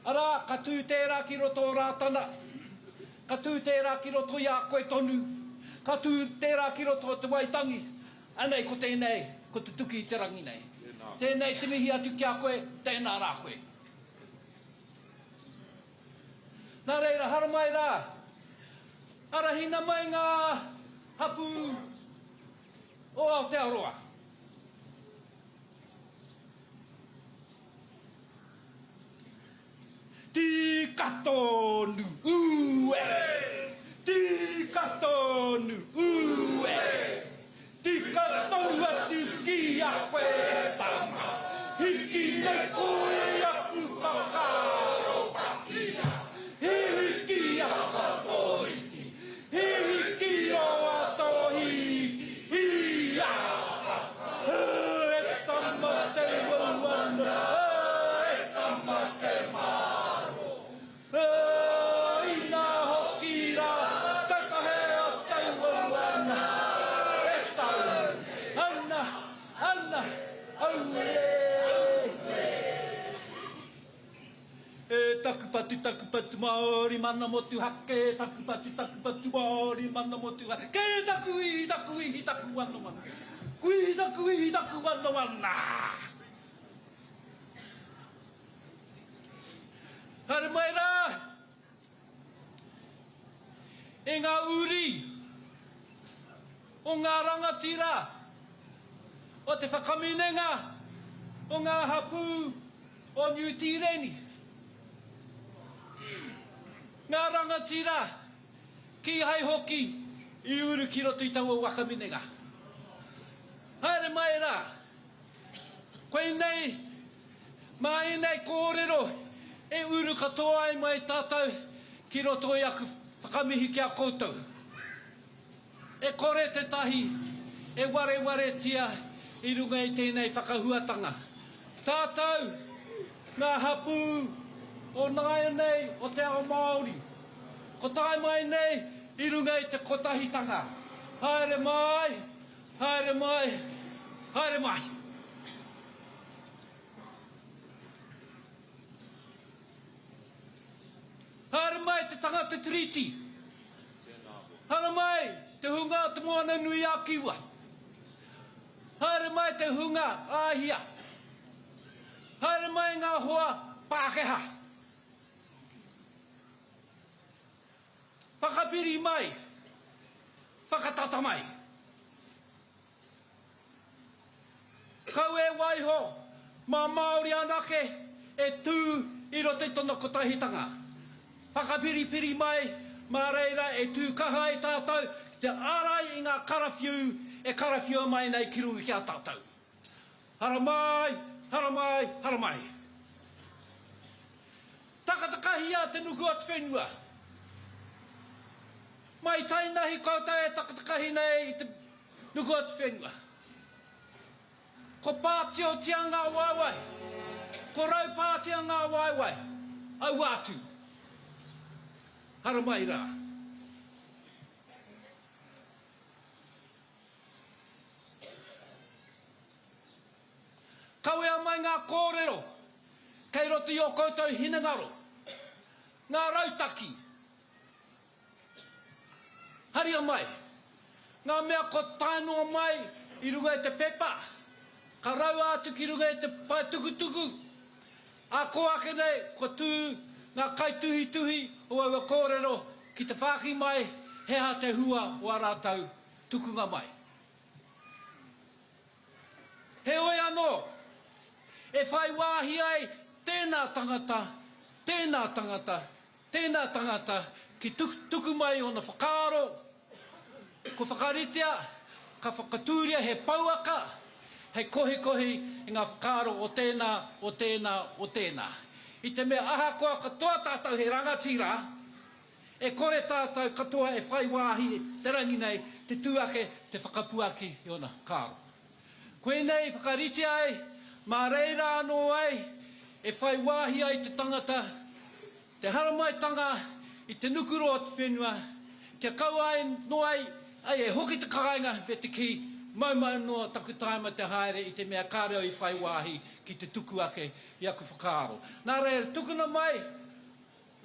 Ara, ka tū tērā ki roto rātana. Ka tū tērā ki roto I a koe tonu. Ka tū tērā ki roto te waitangi. Anei ko tēnei, ko tutuki I te rangi nei. Tēnei te mihi atu ki a koe, tēnā rā koe. Nā reira, hara mai rā. Ara hina mai ngā hapu o Aotearoa. Tika tonu ue. Tika tonu ue. Tika tonu atu ki a koe tama. Hiki nei koe aku whakaro pakia. Hiki a whakoiki. Hiki o atohi. Ia. E tama te wawana. E tama te maro. Ina hoki rā. Takahe o te wawana. E tau. Ana. Ana. Aue. E takupatu Māori mana motu hake, takupatu Māori mana motu hake. Ke taku wano mana. Kui taku wano mana. Hare mai rā. E ngā uri. O ngā rangatira. O te whakaminenga. O ngā hapu. O New Tireni. Ngā rangatira, ki hai hoki, I uru ki roto I taua wakaminenga. Haere mai rā, koe nei, mai nei kōrero, e uru katoa ai mai tātou, ki roto I aku whakamihi ki a koutou. E kore te tahi, e ware tia, I runga I tēnei whakahuatanga. Tātou, ngā hapu, o nāia nei, o te ao Māori. Ko tae mai nei, I runga I te kotahitanga. Haere mai, haere mai, haere mai. Haere mai te tangata triti. Haere mai te hunga te moana nui a kiwa. Haere mai te hunga āhia. Haere mai ngā hoa Pākehā. Whakapiri mai, whakatata mai. Kau e waiho, mā Māori anake, e tū I roto I tona kotahitanga. Whakapiri mai, mā reira e tū kaha I tātou, te arai I ngā karawhiu, e karawhiu mai nei ki runga ki a tātou. Hara mai, hara mai, hara mai. Takatakahi a te nuku at whenua. Mai tainahi kouta e takatakahi nei I te nuku at whenua. Ko pātio tia ngā waiwai. Ko rau pātia ngā waiwai. Au atu. Hara mai rā. Kawea mai ngā kōrero. Kei roto I o koutou hinengaro. Ngā rautaki. Haria mai. Ngā mea ko tānoa mai I runga I te pepa. Ka rau atu ki runga I te paitukutuku. A ko ake nei, ko tū ngā kaituhi o aua kōrero ki te whāki mai hea te hua o a rātau tukunga mai. He oi anō, e whai wāhi ai tēnā tangata, ki tuku mai o na whakaaro, ko whakaritea, ka whakatūria he pauaka, hei kohi I ngā whakaaro o tēnā. I te mea ahakoa katoa tātou he rangatira, e kore tātou katoa e whai wāhi te rangi nei, te tūake, te whakapuaki I ona whakaaro. Koe nei whakaritea ai, mā reira anō ai, e whai wāhi ai te tangata, Te haramaitanga I te nukuro o te whenua, kia kau ai no ai e hoki te karainga me te ki maumau noa taku taima te haere I te mea kāreo I whai wāhi ki te tuku ake I aku whakaaro. Nā reira, tukuna mai,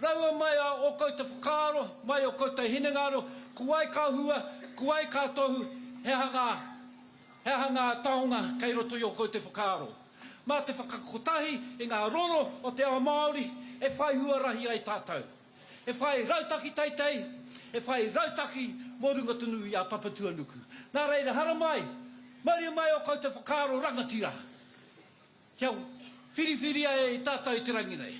raua mai o kouta whakaaro, mai o kouta hinengaro, kuai ka hua, kuai ka tohu, he hanga taonga kei roto I o kouta whakaaro. Mā te whakakotahi I ngā roro o te awa Māori, e whai huarahi ai tātou. E whai rautaki teitei, e whai rautaki mōrunga tunu I a papatua nuku. Nā reira, hara mai, maria mai o kouta whakaaro rangatira. Kia whiriwhiri ai I tātou I te rangi nei.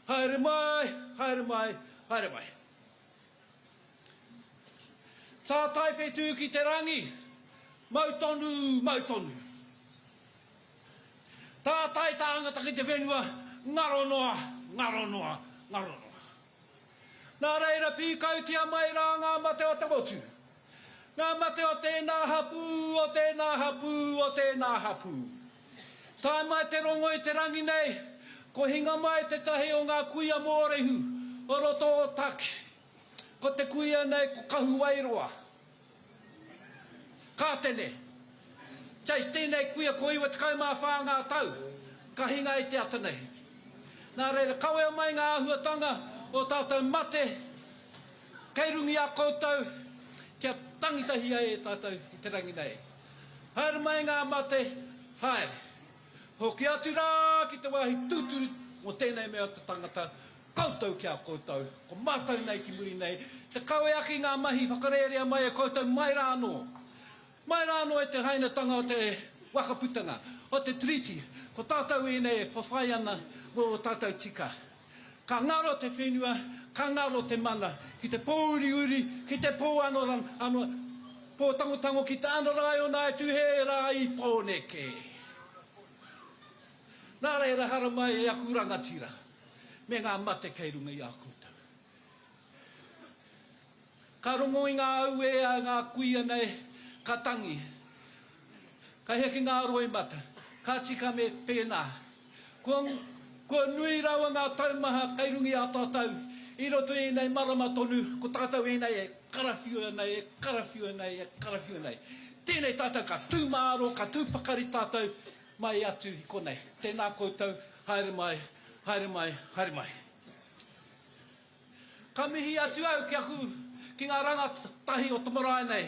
Haere mai, haere mai, haere mai. Tātai whetū ki te rangi, mautonu, mautonu. Tātai tāngata ki te whenua, ngaro noa, ngaro noa, ngaro noa. Nā reira pīkautia mai rā ngā mate o te motu. Ngā mate o tēnā hapu, o tēnā hapu, o tēnā hapu. Tā mai te rongo I te rangi nei, ko hinga mai te tahi o ngā kuia mōrehu, o roto o taki. Ko te kuia nei ko kahu wairoa. Kā tene. Teis tēnei kuia ko iwa te kaumā whāngā tau, ka hinga I te ata nei. Nā reira, kawea mai ngā ahuatanga, o tātou mate, kei rungi a koutou, kia tangitahi ai e tātou I te rangi nei. Haere mai ngā mate, haere. Hoki atu rā ki te wāhi tūturu o tēnei mea te tangata, koutou kia koutou, ko mātou nei ki muri nei, te kawe aki ngā mahi whakarerea mai e koutou mai rāno. Mai rāno e te hainatanga o te wakaputanga, o te treaty, ko tātou e nei e whawhai ana o tātou tika. Ka ngaro te whenua, ka ngaro te mana, ki te pōuriuri, ki te pō ano, pō tangotango ki te anarai o nai tuhe rā I pōneke. Nā reira hara mai e aku rangatira, me ngā mate kei runga I a koutou. Ka rongo I ngā au e a ngā kuia nei, ka tangi, ka heke ngā roi mata, ka tika me pēnā. Ko nui rawa ngā taumaha kei rungi a tātou, I roto e nei marama tonu, ko tātou e nei e karawhiua nei, e karawhiua nei, e karawhiua nei. Tēnei tātou ka tūmāro, ka tūpakari tātou, mai atu I konei. Tēnā koutou, haere mai, haere mai, haere mai. Ka mihi atu au ki aku, ki ngā rangatahi o Tomorai nei.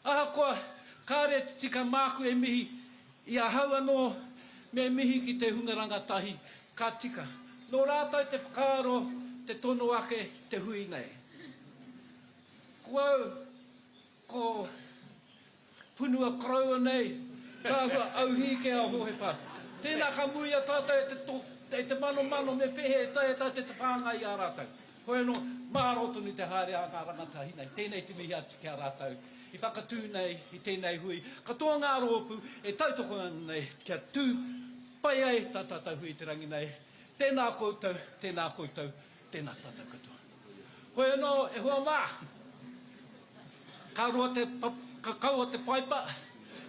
Aha koa, kāre tika māku e mihi, I a hau anō, me mihi ki te hunga rangatahi, ka tika. Nō rātou te whakaaro, te tono ake, te hui nei. Ko punua kraua nei, ka hua auhike a hohepa. Tēnā ka muia tātou e te mano me pehe e tai te whāngai a rātou. Hoi no, māroto ni te haere a ngā rangatahi nei. Tēnei te mihi ati ki a rātou. I whakatū nei, I tēnei hui. Katoa ngā rōpu, e tautoko nei, kia tū pai ai tā tātou hui te rangi nei. Tēnā koutou, tēnā koutou, tēnā tātou katoa. Hoi anō, e hoa mā. Ka kau o te paipa.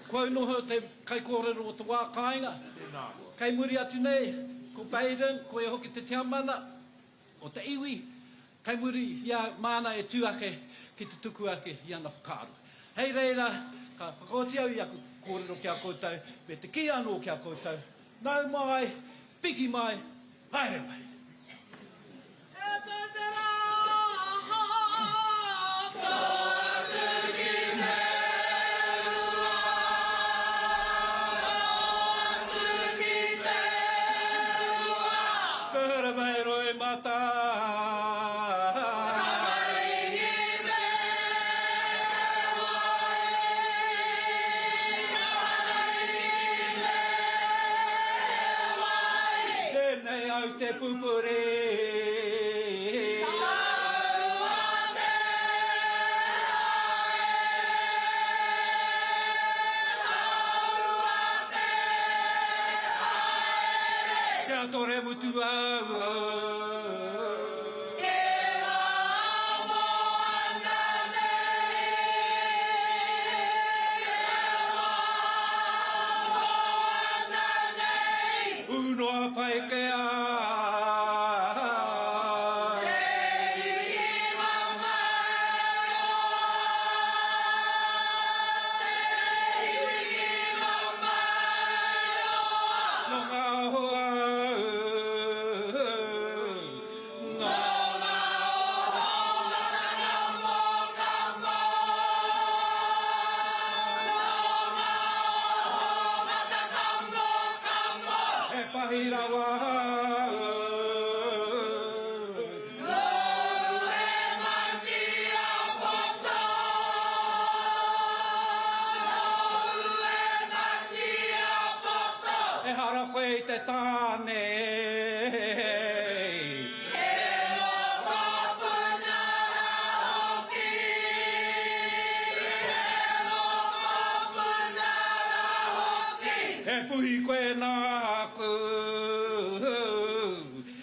Kua unoho te Pūkōrero o te wā kāinga. Kei muri atu nei, ko Baden, ko e hoki te tiamana, o te iwi. Kei muri, ia māna e tū ake, ki te tuku ake, I ana whakaaro. Hei reira, ka whakaoti au I aku kōrero kia koutou, me te ki anō kia koutou. Nau mai, piki mai, haere mai. Kura mai roi mata. Te pupure. Kia tore mutu au. Uno pai ke a. puhi koe nā aku.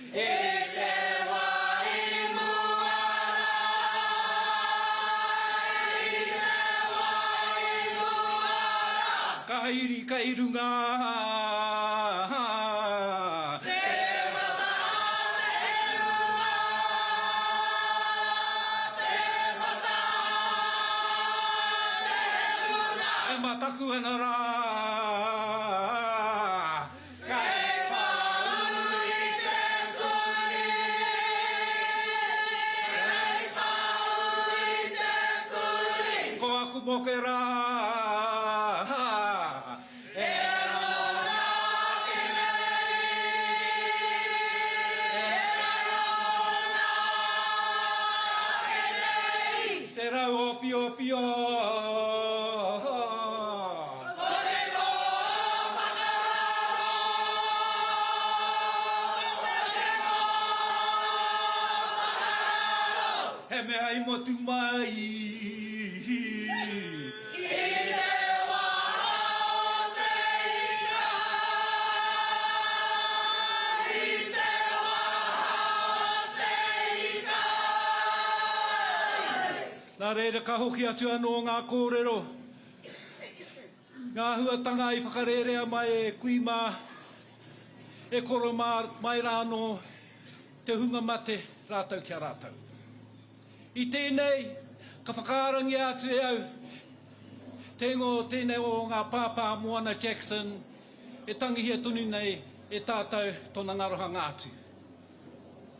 E te wai muarai, e te wai muarai. Ka iri ka irunga. Taku ana rā. Kei pau I te kuri. Kei pau I te kuri. Ko aku moke rā. E rona ke nei. E rona ke nei. Te rau opi opi o. He mea I motu mai. I te wā te ika. I te wā te ika. Nā reira ka hoki atu anō ngā kōrero. Ngā huatanga I whakarerea mai e kuima. E koro mai rāno. Te hunga mate rātau kia rātau. I tēnei, ka whakaarangi atu e au. Tēnei o ngā pāpā Moana Jackson, e tangihia tunu nei e tātou tōna ngaroha ngātu.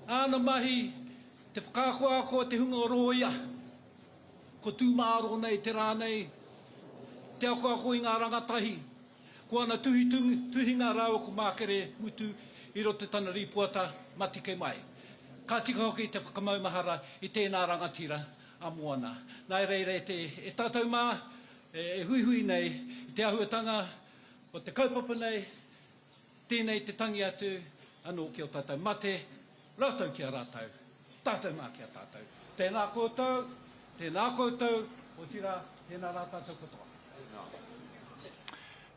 Āna mahi, te whakākoa te hunga o roia, ko tūmāro nei te rānei, te akoako I ngā rangatahi, ko ana tuhinga rau ko mākere mutu I ro te tana ripuata matike mai. Ka tika hoki te whakamaumahara I tēnā rangatira a Moana. Nai reire e tātou mā, e hui nei, I te ahuatanga o te kaupapa nei, tēnei te tangi atu, anō ki o tātou mate, rātou ki a rātou, tātou mā ki a tātou. Tēnā koutou, o tira, tēnā rā tātou kotoa.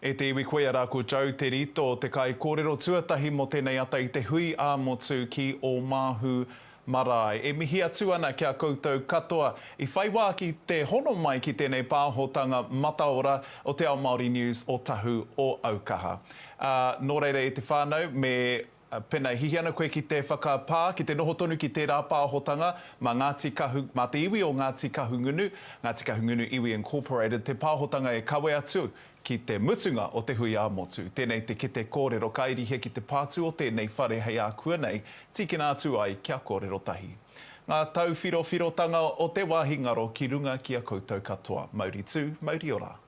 E te iwi koe ara koutou, te rito o te kai kōrero tuatahi mo tēnei ata I te hui āmotu ki o Māhu Marae. E mihi atu ana kia koutou katoa. I whai wā ki te hono mai ki tēnei pāhotanga mataora o te ao Māori News o Tahu o Aukaha. Nō reira e te whānau, me pena hihi ana koe ki te whakapā, ki te noho tonu ki tērā pāhotanga, mā te iwi o Ngāti Kahungunu, Ngāti Kahungunu Iwi Incorporated, te pāhotanga e kawe atu ki te mutunga o te hui āmotu. Tēnei te kite kōrero kairihe ki te pātu o tēnei whare hei a kua nei, tikina atu ai kia kōrero tahi. Ngā tau whirowhirotanga o te wāhi ngaro ki runga ki a koutou katoa. Mauri tū, mauri ora.